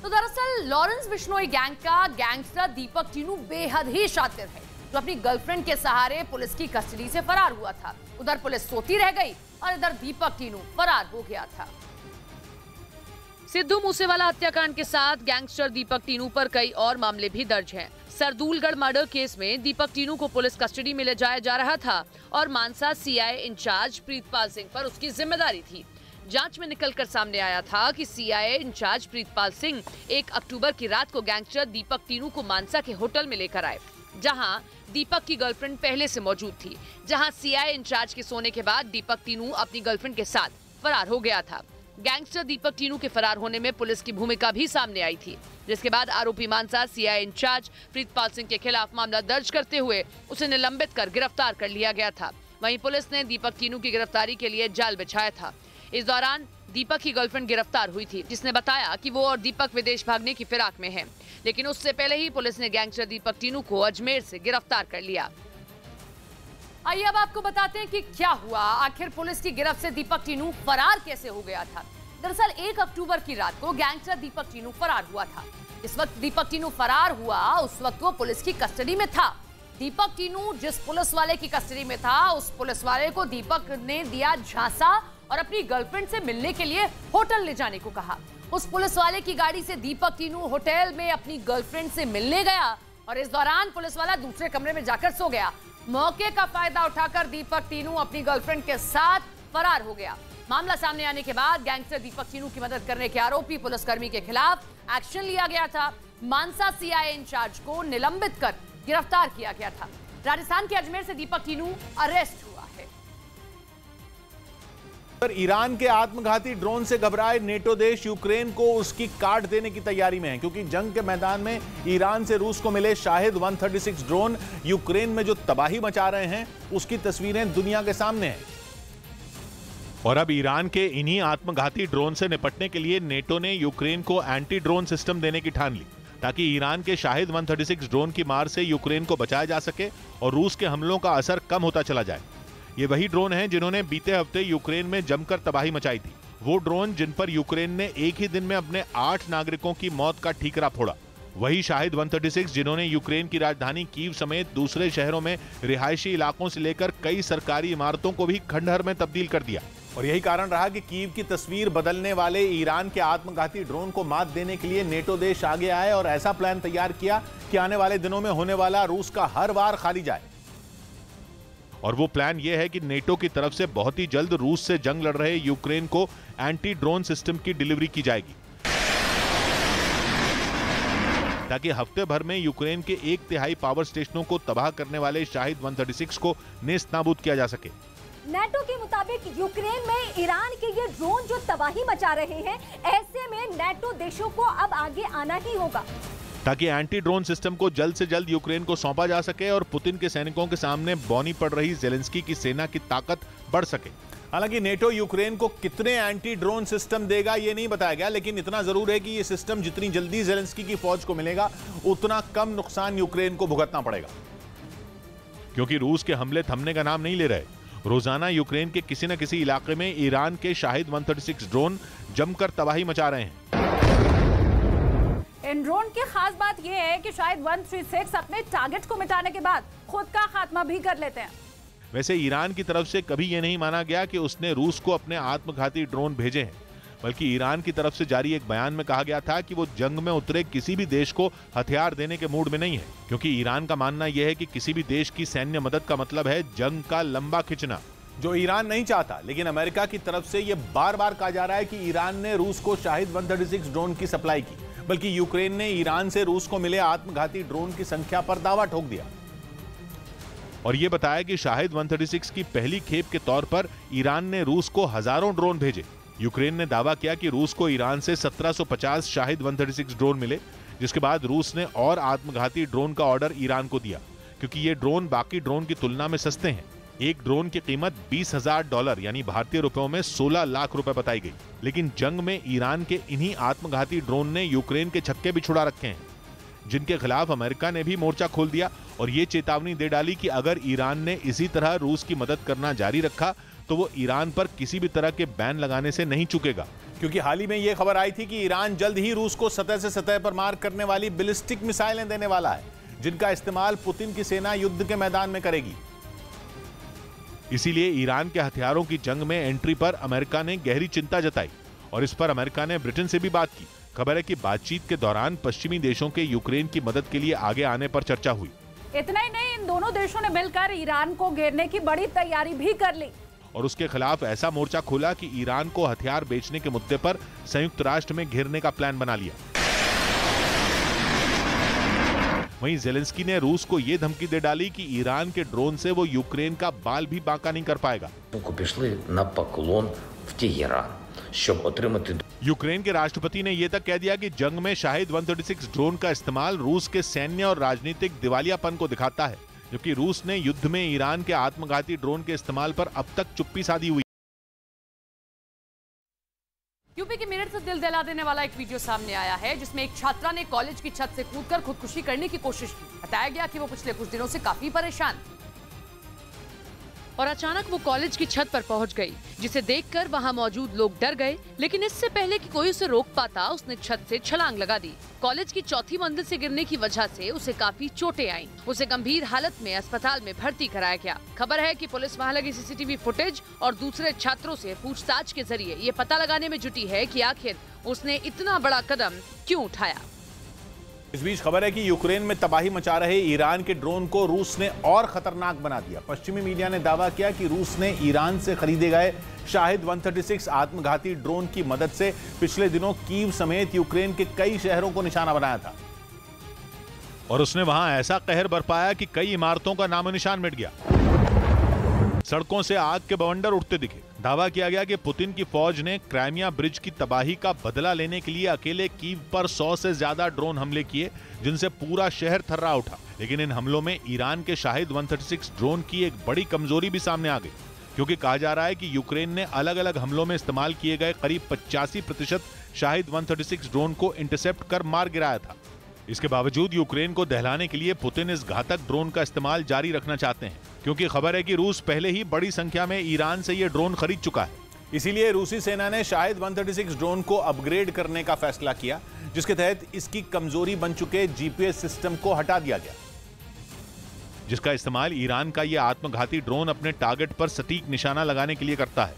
तो दरअसल लॉरेंस बिश्नोई गैंग का गैंगस्टर दीपक टीनू बेहद ही शातिर है, जो अपनी गर्लफ्रेंड के सहारे पुलिस की कस्टडी से फरार हुआ था। उधर पुलिस सोती रह गई और इधर दीपक टीनू फरार हो गया था। सिद्धू मूसेवाला हत्याकांड के साथ गैंगस्टर दीपक टीनू पर कई और मामले भी दर्ज हैं। सरदूलगढ़ मर्डर केस में दीपक टीनू को पुलिस कस्टडी में ले जाया जा रहा था और मानसा सीआई इंचार्ज प्रीतपाल सिंह पर उसकी जिम्मेदारी थी। जांच में निकलकर सामने आया था कि सीआई इंचार्ज प्रीतपाल सिंह 1 अक्टूबर की रात को गैंगस्टर दीपक टीनू को मानसा के होटल में लेकर आए, जहां दीपक की गर्लफ्रेंड पहले से मौजूद थी। जहां सीआई इंचार्ज के सोने के बाद दीपक टीनू अपनी गर्लफ्रेंड के साथ फरार हो गया था। गैंगस्टर दीपक टीनू के फरार होने में पुलिस की भूमिका भी सामने आई थी, जिसके बाद आरोपी मानसा सीआई इंचार्ज प्रीतपाल सिंह के खिलाफ मामला दर्ज करते हुए उसे निलंबित कर गिरफ्तार कर लिया गया था। वहीं पुलिस ने दीपक टीनू की गिरफ्तारी के लिए जाल बिछाया था। इस दौरान दीपक की गर्लफ्रेंड गिरफ्तार हुई थी, जिसने बताया कि वो और दीपक विदेश भागने की फिराक में हैं। लेकिन उससे पहले ही पुलिस ने गैंगस्टर दीपक टीनू को अजमेर से गिरफ्तार कर लिया। आइए अब आपको बताते हैं कि क्या हुआ, आखिर पुलिस की गिरफ्त से दीपक टीनू फरार कैसे हो गया था। दरअसल 1 अक्टूबर की रात को गैंगस्टर दीपक टीनू फरार हुआ था। इस वक्त दीपक टीनू फरार हुआ, उस वक्त वो पुलिस की कस्टडी में था। दीपक टीनू जिस पुलिस वाले की कस्टडी में था, उस पुलिस वाले को दीपक ने दिया झांसा और अपनी गर्लफ्रेंड से मिलने के लिए होटल ले जाने को कहा। उस पुलिस वाले की गाड़ी से दीपक टीनू होटल में अपनी गर्लफ्रेंड से मिलने गया और इस दौरान पुलिस वाला दूसरे कमरे में जाकर सो गया। मौके का फायदा उठाकर दीपक टीनू अपनी गर्लफ्रेंड के साथ फरार हो गया। मामला सामने आने के बाद गैंगस्टर दीपक टीनू की मदद करने के आरोपी पुलिसकर्मी के खिलाफ एक्शन लिया गया था। मानसा सीआई इंचार्ज को निलंबित कर गिरफ्तार किया गया था। राजस्थान के अजमेर से दीपक टीनू अरेस्ट हुआ है। ईरान के आत्मघाती ड्रोन से घबराए नेटो देश यूक्रेन को उसकी काट देने की तैयारी में है, क्योंकि जंग के मैदान में ईरान से रूस को मिले शाहिद 136 ड्रोन यूक्रेन में जो तबाही मचा रहे हैं उसकी तस्वीरें दुनिया के सामने हैं। और अब ईरान के इन्हीं आत्मघाती ड्रोन से निपटने के लिए नेटो ने यूक्रेन को एंटी ड्रोन सिस्टम देने की ठान ली, ताकि ईरान के शाहिद 136 ड्रोन की मार से यूक्रेन को बचाया जा सके और रूस के हमलों का असर कम होता चला जाए। ये वही ड्रोन हैं जिन्होंने बीते हफ्ते यूक्रेन में जमकर तबाही मचाई थी। वो ड्रोन जिन पर यूक्रेन ने एक ही दिन में अपने 8 नागरिकों की मौत का ठीकरा फोड़ा। वही शाहिद 136 जिन्होंने यूक्रेन की राजधानी कीव समेत दूसरे शहरों में रिहायशी इलाकों से लेकर कई सरकारी इमारतों को भी खंडहर में तब्दील कर दिया। और यही कारण रहा कि कीव की तस्वीर बदलने वाले ईरान के आत्मघाती ड्रोन को मात देने के लिए नेटो देश आगे आए और ऐसा प्लान तैयार किया कि आने वाले दिनों में होने वाला रूस का हर वार खाली जाए। और वो प्लान ये है कि नेटो की तरफ से बहुत ही जल्द रूस से जंग लड़ रहे यूक्रेन को एंटी ड्रोन सिस्टम की डिलीवरी की जाएगी, ताकि हफ्ते भर में यूक्रेन के 1/3 पावर स्टेशनों को तबाह करने वाले शाहिद 136 को नेस्तनाबूद किया जा सके। नेटो के मुताबिक यूक्रेन में ईरान के ये ड्रोन जो तबाही मचा रहे हैं, ऐसे में नेटो देशों को अब आगे आना ही होगा, ताकि एंटी ड्रोन सिस्टम को जल्द से जल्द यूक्रेन को सौंपा जा सके और पुतिन के सैनिकों के सामने बौनी पड़ रही जेलेंस्की की सेना की ताकत बढ़ सके। हालांकि नेटो यूक्रेन को कितने एंटी ड्रोन सिस्टम देगा ये नहीं बताया गया, लेकिन इतना जरूर है कि ये सिस्टम जितनी जल्दी जेलेंस्की की फौज को मिलेगा उतना कम नुकसान यूक्रेन को भुगतना पड़ेगा, क्योंकि रूस के हमले थमने का नाम नहीं ले रहे। रोजाना यूक्रेन के किसी न किसी इलाके में ईरान के शाहिद 136 ड्रोन जमकर तबाही मचा रहे हैं। इन ड्रोन की खास बात यह है कि शायद 136 अपने टारगेट को मिटाने के बाद खुद का खात्मा भी कर लेते हैं। वैसे ईरान की तरफ से कभी यह नहीं माना गया कि उसने रूस को अपने आत्मघाती ड्रोन भेजे हैं, बल्कि ईरान की तरफ से जारी एक बयान में कहा गया था कि वो जंग में उतरे किसी भी देश को हथियार देने के मूड में नहीं है, क्योंकि ईरान का मानना यह है कि किसी भी देश की सैन्य मदद का मतलब है जंग का लंबा खिंचना, जो ईरान नहीं चाहता। लेकिन अमेरिका की तरफ से यह बार बार कहा जा रहा है कि ईरान ने रूस को शाहिद 136 ड्रोन की सप्लाई की, बल्कि यूक्रेन ने ईरान से रूस को मिले आत्मघाती ड्रोन की संख्या पर दावा ठोक दिया और यह बताया कि शाहिद 136 की पहली खेप के तौर पर ईरान ने रूस को हजारों ड्रोन भेजे। यूक्रेन ने दावा किया कि रूस को ईरान से 1750 शाहिद 136 ड्रोन मिले, जिसके बाद रूस ने और आत्मघाती ड्रोन का ऑर्डर ईरान को दिया, क्योंकि ये ड्रोन बाकी ड्रोन की तुलना में सस्ते हैं। एक ड्रोन की कीमत $20,000 यानी भारतीय रुपयों में 16 लाख रुपए बताई गई। लेकिन जंग में ईरान के इन्हीं आत्मघाती ड्रोन ने यूक्रेन के छक्के भी छुड़ा रखे हैं, जिनके खिलाफ अमेरिका ने भी मोर्चा खोल दिया और ये चेतावनी दे डाली कि अगर ईरान ने इसी तरह रूस की मदद करना जारी रखा तो वो ईरान पर किसी भी तरह के बैन लगाने से नहीं चूकेगा। क्योंकि हाल ही में यह खबर आई थी कि ईरान जल्द ही रूस को सतह से सतह पर मार करने वाली बैलिस्टिक मिसाइलें देने वाला है, जिनका इस्तेमाल पुतिन की सेना युद्ध के मैदान में करेगी। इसीलिए ईरान के हथियारों की जंग में एंट्री पर अमेरिका ने गहरी चिंता जताई और इस पर अमेरिका ने ब्रिटेन से भी बात की। खबर है कि बातचीत के दौरान पश्चिमी देशों के यूक्रेन की मदद के लिए आगे आने पर चर्चा हुई। इतना ही नहीं, इन दोनों देशों ने मिलकर ईरान को घेरने की बड़ी तैयारी भी कर ली और उसके खिलाफ ऐसा मोर्चा खोला कि ईरान को हथियार बेचने के मुद्दे पर संयुक्त राष्ट्र में घेरने का प्लान बना लिया। वहीं जेलेंस्की ने रूस को यह धमकी दे डाली कि ईरान के ड्रोन से वो यूक्रेन का बाल भी बांका नहीं कर पाएगा। в Тегеран, щоб отримати. यूक्रेन के राष्ट्रपति ने यह तक कह दिया कि जंग में शाहिद 136 ड्रोन का इस्तेमाल रूस के सैन्य और राजनीतिक दिवालियापन को दिखाता है, जबकि रूस ने युद्ध में ईरान के आत्मघाती ड्रोन के इस्तेमाल पर अब तक चुप्पी साधी हुई। यूपी के मेरठ से दिल दहला देने वाला एक वीडियो सामने आया है, जिसमें एक छात्रा ने कॉलेज की छत से कूदकर खुदकुशी करने की कोशिश की। बताया गया कि वो पिछले कुछ दिनों से काफी परेशान थी और अचानक वो कॉलेज की छत पर पहुंच गई, जिसे देखकर वहां मौजूद लोग डर गए। लेकिन इससे पहले कि कोई उसे रोक पाता, उसने छत से छलांग लगा दी। कॉलेज की चौथी मंजिल से गिरने की वजह से उसे काफी चोटें आईं। उसे गंभीर हालत में अस्पताल में भर्ती कराया गया। खबर है कि पुलिस वहां लगी सीसीटीवी फुटेज और दूसरे छात्रों से पूछताछ के जरिए ये पता लगाने में जुटी है कि आखिर उसने इतना बड़ा कदम क्यों उठाया। इस बीच खबर है कि यूक्रेन में तबाही मचा रहे ईरान के ड्रोन को रूस ने और खतरनाक बना दिया। पश्चिमी मीडिया ने दावा किया कि रूस ने ईरान से खरीदे गए शाहिद 136 आत्मघाती ड्रोन की मदद से पिछले दिनों कीव समेत यूक्रेन के कई शहरों को निशाना बनाया था और उसने वहां ऐसा कहर बरपाया कि कई इमारतों का नामो निशान मिट गया। सड़कों से आग के बवंडर उठते दिखे। दावा किया गया कि पुतिन की फौज ने क्राइमिया ब्रिज की तबाही का बदला लेने के लिए अकेले कीव पर 100 से ज्यादा ड्रोन हमले किए, जिनसे पूरा शहर थर्रा उठा। लेकिन इन हमलों में ईरान के शाहिद 136 ड्रोन की एक बड़ी कमजोरी भी सामने आ गई, क्योंकि कहा जा रहा है कि यूक्रेन ने अलग अलग हमलों में इस्तेमाल किए गए करीब 85% शाहिद 136 ड्रोन को इंटरसेप्ट कर मार गिराया था। इसके बावजूद यूक्रेन को दहलाने के लिए पुतिन इस घातक ड्रोन का इस्तेमाल जारी रखना चाहते हैं, क्योंकि खबर है कि रूस पहले ही बड़ी संख्या में ईरान से ये ड्रोन खरीद चुका है। इसीलिए रूसी सेना ने शाहिद 136 ड्रोन को अपग्रेड करने का फैसला किया, जिसके तहत इसकी कमजोरी बन चुके जीपीएस सिस्टम को हटा दिया गया, जिसका इस्तेमाल ईरान का यह आत्मघाती ड्रोन अपने टारगेट पर सटीक निशाना लगाने के लिए करता है।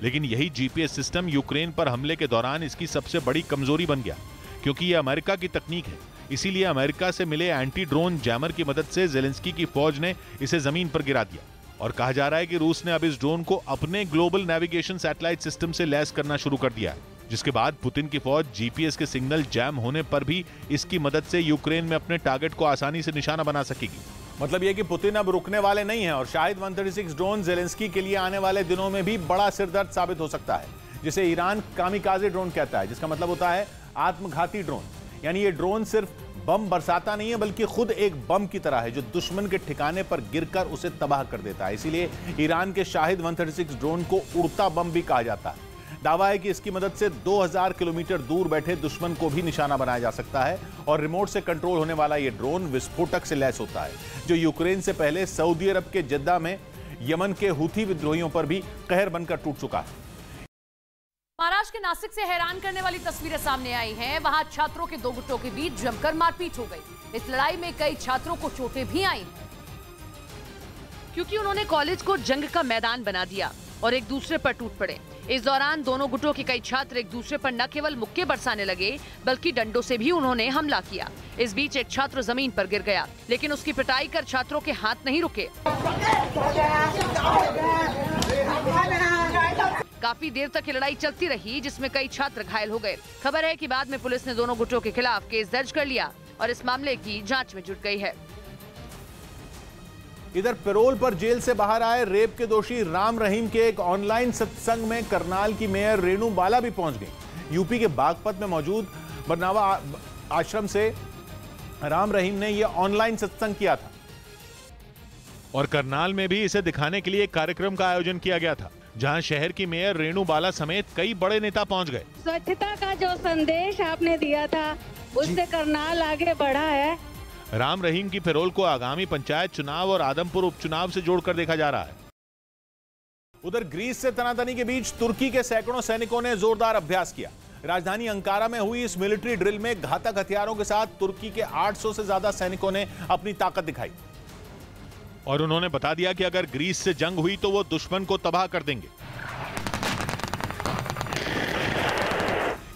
लेकिन यही जीपीएस सिस्टम यूक्रेन पर हमले के दौरान इसकी सबसे बड़ी कमजोरी बन गया, क्योंकि यह अमेरिका की तकनीक है। इसीलिए अमेरिका से मिले एंटी ड्रोन जैमर की मदद से जेलेंस्की की फौज ने इसे जमीन पर गिरा दिया और कहा जा रहा है कि रूस ने अब इस ड्रोन को अपने ग्लोबल नेविगेशन सैटेलाइट सिस्टम से लैस करना शुरू कर दिया है, जिसके बाद पुतिन की फौज जीपीएस के सिग्नल जैम होने पर भी इसकी मदद से यूक्रेन में अपने टारगेट को आसानी से निशाना बना सकेगी। मतलब यह कि पुतिन अब रुकने वाले नहीं है और शाहिद 136 ड्रोन जेलेंस्की के लिए आने वाले दिनों में भी बड़ा सिरदर्द साबित हो सकता है, जिसे ईरान कामिकाजे ड्रोन कहता है, जिसका मतलब होता है आत्मघाती ड्रोन। यानी ये ड्रोन सिर्फ बम बरसाता नहीं है, बल्कि खुद एक बम की तरह है जो दुश्मन के ठिकाने पर गिरकर उसे तबाह कर देता है। इसीलिए ईरान के शाहिद 136 ड्रोन को उड़ता बम भी कहा जाता है। दावा है कि इसकी मदद से 2000 किलोमीटर दूर बैठे दुश्मन को भी निशाना बनाया जा सकता है और रिमोट से कंट्रोल होने वाला यह ड्रोन विस्फोटक से लैस होता है, जो यूक्रेन से पहले सऊदी अरब के जद्दा में यमन के हूथी विद्रोहियों पर भी कहर बनकर टूट चुका है। महाराष्ट्र के नासिक से हैरान करने वाली तस्वीरें सामने आई हैं। वहां छात्रों के दो गुटों के बीच जमकर मारपीट हो गई। इस लड़ाई में कई छात्रों को चोटें भी आई, क्योंकि उन्होंने कॉलेज को जंग का मैदान बना दिया और एक दूसरे पर टूट पड़े। इस दौरान दोनों गुटों के कई छात्र एक दूसरे पर न केवल मुक्के बरसाने लगे, बल्कि डंडों से भी उन्होंने हमला किया। इस बीच एक छात्र जमीन पर गिर गया, लेकिन उसकी पिटाई कर छात्रों के हाथ नहीं रुके। काफी देर तक ये लड़ाई चलती रही, जिसमें कई छात्र घायल हो गए। खबर है कि बाद में पुलिस ने दोनों गुटों के खिलाफ केस दर्ज कर लिया और इस मामले की जांच में जुट गई है। इधर पैरोल पर जेल से बाहर आए रेप के दोषी राम रहीम के एक ऑनलाइन सत्संग में करनाल की मेयर रेणु बाला भी पहुंच गई। यूपी के बागपत में मौजूद बरनावा आश्रम से राम रहीम ने यह ऑनलाइन सत्संग किया था और करनाल में भी इसे दिखाने के लिए एक कार्यक्रम का आयोजन किया गया था, जहां शहर की मेयर रेणु बाला समेत कई बड़े नेता पहुंच गए। स्वच्छता का जो संदेश आपने दिया था, उससे करनाल आगे बढ़ा है। राम रहीम की पैरोल को आगामी पंचायत चुनाव और आदमपुर उपचुनाव से जोड़कर देखा जा रहा है। उधर ग्रीस से तनातनी के बीच तुर्की के सैकड़ों सैनिकों ने जोरदार अभ्यास किया। राजधानी अंकारा में हुई इस मिलिट्री ड्रिल में घातक हथियारों के साथ तुर्की के 800 से ज्यादा सैनिकों ने अपनी ताकत दिखाई और उन्होंने बता दिया कि अगर ग्रीस से जंग हुई तो वो दुश्मन को तबाह कर देंगे।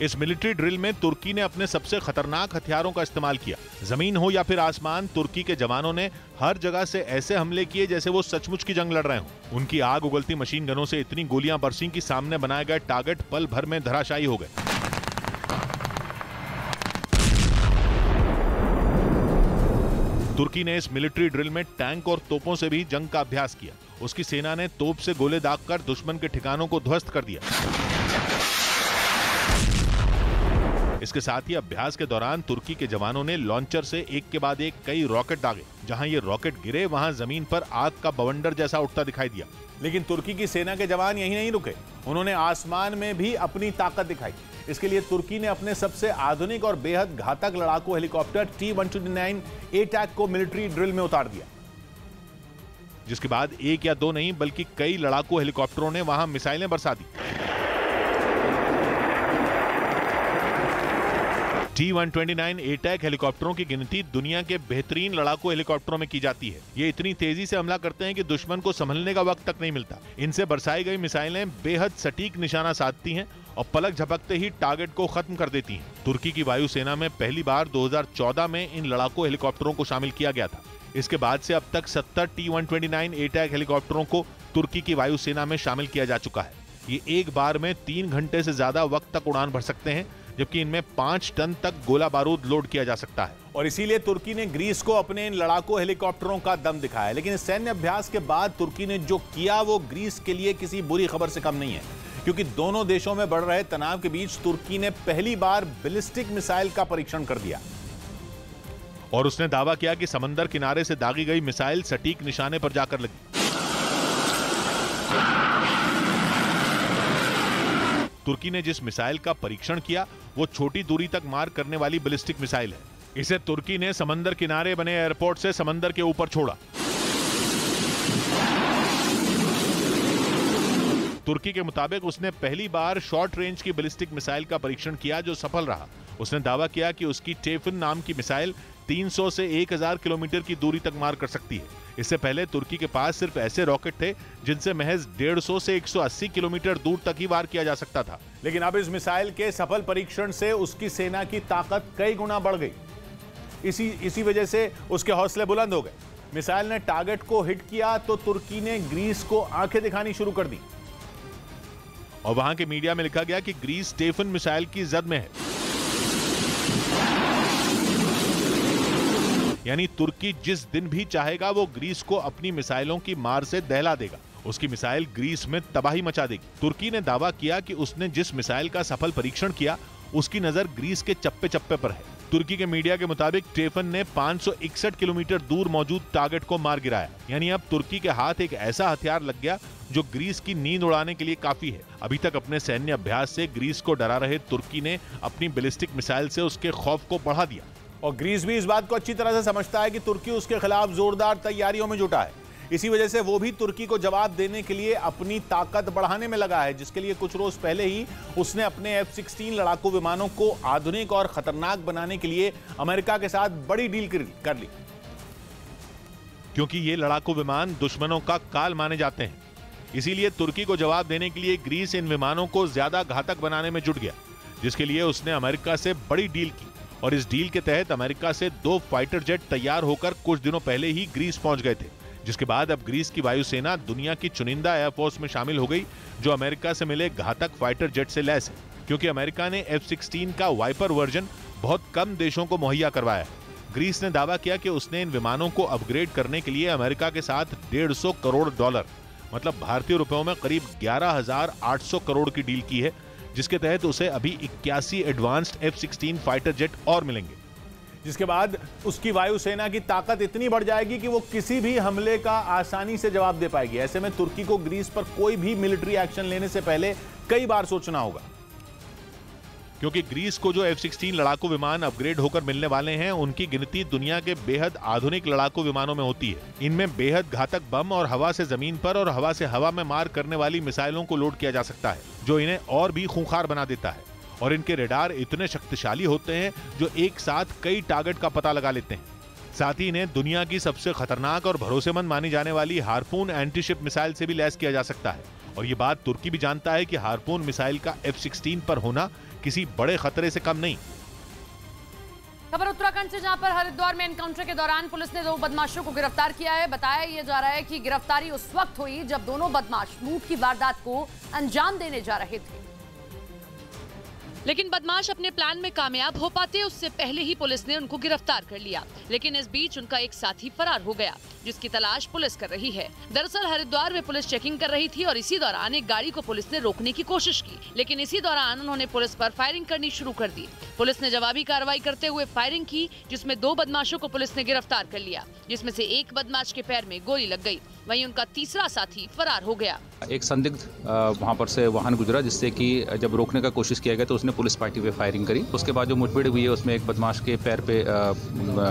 इस मिलिट्री ड्रिल में तुर्की ने अपने सबसे खतरनाक हथियारों का इस्तेमाल किया। जमीन हो या फिर आसमान, तुर्की के जवानों ने हर जगह से ऐसे हमले किए जैसे वो सचमुच की जंग लड़ रहे हों। उनकी आग उगलती मशीन गनों से इतनी गोलियां बरसीं कि सामने बनाए गए टारगेट पल भर में धराशायी हो गए। तुर्की ने इस मिलिट्री ड्रिल में टैंक और तोपों से भी जंग का अभ्यास किया। उसकी सेना ने तोप से गोले दागकर दुश्मन के ठिकानों को ध्वस्त कर दिया। इसके साथ ही अभ्यास के दौरान तुर्की के जवानों ने लॉन्चर से एक के बाद एक कई रॉकेट दागे। जहां ये रॉकेट गिरे वहां जमीन पर आग का बवंडर जैसा उठता दिखाई दिया। लेकिन तुर्की की सेना के जवान यहीं नहीं रुके, उन्होंने आसमान में भी अपनी ताकत दिखाई। इसके लिए तुर्की ने अपने सबसे आधुनिक और बेहद घातक लड़ाकू हेलीकॉप्टर T-129 A-TAC को मिलिट्री ड्रिल में उतार दिया, जिसके बाद एक या दो नहीं बल्कि कई लड़ाकू हेलीकॉप्टरों ने वहां मिसाइलें बरसा दी। T-129 A-TAC हेलीकॉप्टरों की गिनती दुनिया के बेहतरीन लड़ाकू हेलीकॉप्टरों में की जाती है। ये इतनी तेजी से हमला करते हैं कि दुश्मन को संभलने का वक्त तक नहीं मिलता। इनसे बरसाई गई मिसाइलें बेहद सटीक निशाना साधती हैं और पलक झपकते ही टारगेट को खत्म कर देती हैं। तुर्की की वायुसेना में पहली बार 2014 में इन लड़ाकू हेलीकॉप्टरों को शामिल किया गया था। इसके बाद से अब तक 70 T-129 A-TAC हेलीकॉप्टरों को तुर्की की वायुसेना में शामिल किया जा चुका है। ये एक बार में 3 घंटे से ज्यादा वक्त तक उड़ान भर सकते हैं, जबकि इनमें 5 टन तक गोला बारूद लोड किया जा सकता है। और इसीलिए तुर्की ने ग्रीस को अपने इन लड़ाकू हेलीकॉप्टरों का दम दिखाया। लेकिन इस सैन्य अभ्यास के बाद तुर्की ने जो किया वो ग्रीस के लिए किसी बुरी खबर से कम नहीं है, क्योंकि दोनों देशों में बढ़ रहे तनाव के बीच तुर्की ने पहली बार बैलिस्टिक मिसाइल का परीक्षण कर दिया। और उसने दावा किया कि समंदर किनारे से दागी गई मिसाइल सटीक निशाने पर जाकर लगी। तुर्की ने जिस मिसाइल का परीक्षण किया वो छोटी दूरी तक मार करने वाली बैलिस्टिक मिसाइल है। इसे तुर्की ने समंदर किनारे बने एयरपोर्ट से समंदर के ऊपर छोड़ा। तुर्की के मुताबिक उसने पहली बार शॉर्ट रेंज की बैलिस्टिक मिसाइल का परीक्षण किया जो सफल रहा। उसने दावा किया कि उसकी टेफन नाम की मिसाइल 300 से 1000 किलोमीटर की दूरी तक मार कर सकती है। इससे पहले तुर्की के पास सिर्फ ऐसे रॉकेट थे जिनसे महज 150 से 180 किलोमीटर दूर तक ही वार किया जा सकता था। लेकिन अब इस मिसाइल के सफल परीक्षण से उसकी सेना की ताकत कई गुना बढ़ गई। इसी वजह से उसके हौसले बुलंद हो गए। मिसाइल ने टारगेट को हिट किया तो तुर्की ने ग्रीस को आंखें दिखानी शुरू कर दी और वहां के मीडिया में लिखा गया कि ग्रीस टेफन मिसाइल की जद में है। यानी तुर्की जिस दिन भी चाहेगा वो ग्रीस को अपनी मिसाइलों की मार से दहला देगा। उसकी मिसाइल ग्रीस में तबाही मचा देगी। तुर्की ने दावा किया कि उसने जिस मिसाइल का सफल परीक्षण किया उसकी नजर ग्रीस के चप्पे चप्पे पर है। तुर्की के मीडिया के मुताबिक टेफन ने 561 किलोमीटर दूर मौजूद टारगेट को मार गिराया। यानी अब तुर्की के हाथ एक ऐसा हथियार लग गया जो ग्रीस की नींद उड़ाने के लिए काफी है। अभी तक अपने सैन्य अभ्यास से ग्रीस को डरा रहे तुर्की ने अपनी बैलिस्टिक मिसाइल से उसके खौफ को बढ़ा दिया। और ग्रीस भी इस बात को अच्छी तरह से समझता है कि तुर्की उसके खिलाफ जोरदार तैयारियों में जुटा है। इसी वजह से वो भी तुर्की को जवाब देने के लिए अपनी ताकत बढ़ाने में लगा है, जिसके लिए कुछ रोज पहले ही उसने अपने F-16 लड़ाकू विमानों को आधुनिक और खतरनाक बनाने के लिए अमेरिका के साथ बड़ी डील कर ली। क्योंकि ये लड़ाकू विमान दुश्मनों का काल माने जाते हैं, इसीलिए तुर्की को जवाब देने के लिए ग्रीस इन विमानों को ज्यादा घातक बनाने में जुट गया, जिसके लिए उसने अमेरिका से बड़ी डील की। और इस डील के तहत अमेरिका से 2 फाइटर जेट तैयार होकर कुछ दिनों पहले ही ग्रीस पहुंच गए थे, जिसके बाद अब ग्रीस की वायुसेना दुनिया की चुनिंदा एयरफोर्स में शामिल हो गई जो अमेरिका से मिले घातक फाइटर जेट से लैस है। क्योंकि अमेरिका ने F-16 का वाइपर वर्जन बहुत कम देशों को मुहैया करवाया है। ग्रीस ने दावा किया कि उसने इन विमानों को अपग्रेड करने के लिए अमेरिका के साथ $150 करोड़ मतलब भारतीय रुपयों में करीब 11,800 करोड़ की डील की है, जिसके तहत उसे अभी 81 एडवांस्ड F-16 फाइटर जेट और मिलेंगे, जिसके बाद उसकी वायुसेना की ताकत इतनी बढ़ जाएगी कि वो किसी भी हमले का आसानी से जवाब दे पाएगी। ऐसे में तुर्की को ग्रीस पर कोई भी मिलिट्री एक्शन लेने से पहले कई बार सोचना होगा, क्योंकि ग्रीस को जो F-16 लड़ाकू विमान अपग्रेड होकर मिलने वाले हैं उनकी गिनती दुनिया के बेहद आधुनिक लड़ाकू विमानों में होती है। इनमें बेहद घातक बम और हवा से जमीन पर और हवा से हवा में मार करने वाली मिसाइलों को लोड किया जा सकता है, जो इन्हें और भी खूंखार बना देता है। और इनके रेडार इतने शक्तिशाली होते हैं जो एक साथ कई टारगेट का पता लगा लेते हैं। साथ ही इन्हें दुनिया की सबसे खतरनाक और भरोसेमंद मानी जाने वाली हार्पून एंटीशिप मिसाइल से भी लैस किया जा सकता है। और ये बात तुर्की भी जानता है कि हार्पून मिसाइल का F-16 पर होना किसी बड़े खतरे से कम नहीं। खबर उत्तराखंड से, जहां पर हरिद्वार में एनकाउंटर के दौरान पुलिस ने 2 बदमाशों को गिरफ्तार किया है। बताया यह जा रहा है कि गिरफ्तारी उस वक्त हुई जब दोनों बदमाश लूट की वारदात को अंजाम देने जा रहे थे। लेकिन बदमाश अपने प्लान में कामयाब हो पाते उससे पहले ही पुलिस ने उनको गिरफ्तार कर लिया। लेकिन इस बीच उनका एक साथी फरार हो गया, जिसकी तलाश पुलिस कर रही है। दरअसल हरिद्वार में पुलिस चेकिंग कर रही थी और इसी दौरान एक गाड़ी को पुलिस ने रोकने की कोशिश की, लेकिन इसी दौरान उन्होंने पुलिस पर फायरिंग करनी शुरू कर दी। पुलिस ने जवाबी कार्रवाई करते हुए फायरिंग की, जिसमें 2 बदमाशों को पुलिस ने गिरफ्तार कर लिया, जिसमें से एक बदमाश के पैर में गोली लग गई। वहीं उनका तीसरा साथी फरार हो गया। एक संदिग्ध वहां पर से वाहन गुजरा, जिससे कि जब रोकने का कोशिश किया गया तो उसने पुलिस पार्टी पे फायरिंग करी। उसके बाद जो मुठभेड़ हुई है उसमें एक बदमाश के पैर पे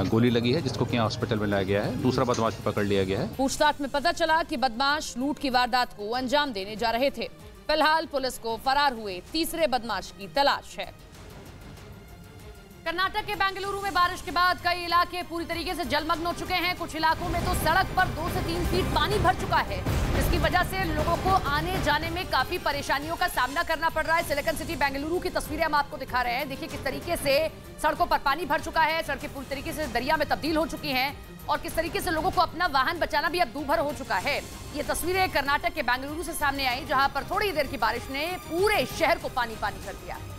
गोली लगी है, जिसको कि हॉस्पिटल में लाया गया है। दूसरा बदमाश पकड़ लिया गया है। पूछताछ में पता चला कि बदमाश लूट की वारदात को अंजाम देने जा रहे थे। फिलहाल पुलिस को फरार हुए तीसरे बदमाश की तलाश है। कर्नाटक के बेंगलुरु में बारिश के बाद कई इलाके पूरी तरीके से जलमग्न हो चुके हैं। कुछ इलाकों में तो सड़क पर 2 से 3 फीट पानी भर चुका है, जिसकी वजह से लोगों को आने जाने में काफी परेशानियों का सामना करना पड़ रहा है। सिलिकॉन सिटी बेंगलुरु की तस्वीरें हम आपको दिखा रहे हैं। देखिए किस तरीके से सड़कों पर पानी भर चुका है, सड़कें पूरी तरीके से दरिया में तब्दील हो चुकी हैं और किस तरीके से लोगों को अपना वाहन बचाना भी अब दूभर हो चुका है। ये तस्वीरें कर्नाटक के बेंगलुरु से सामने आई, जहां पर थोड़ी देर की बारिश ने पूरे शहर को पानी पानी कर दिया है।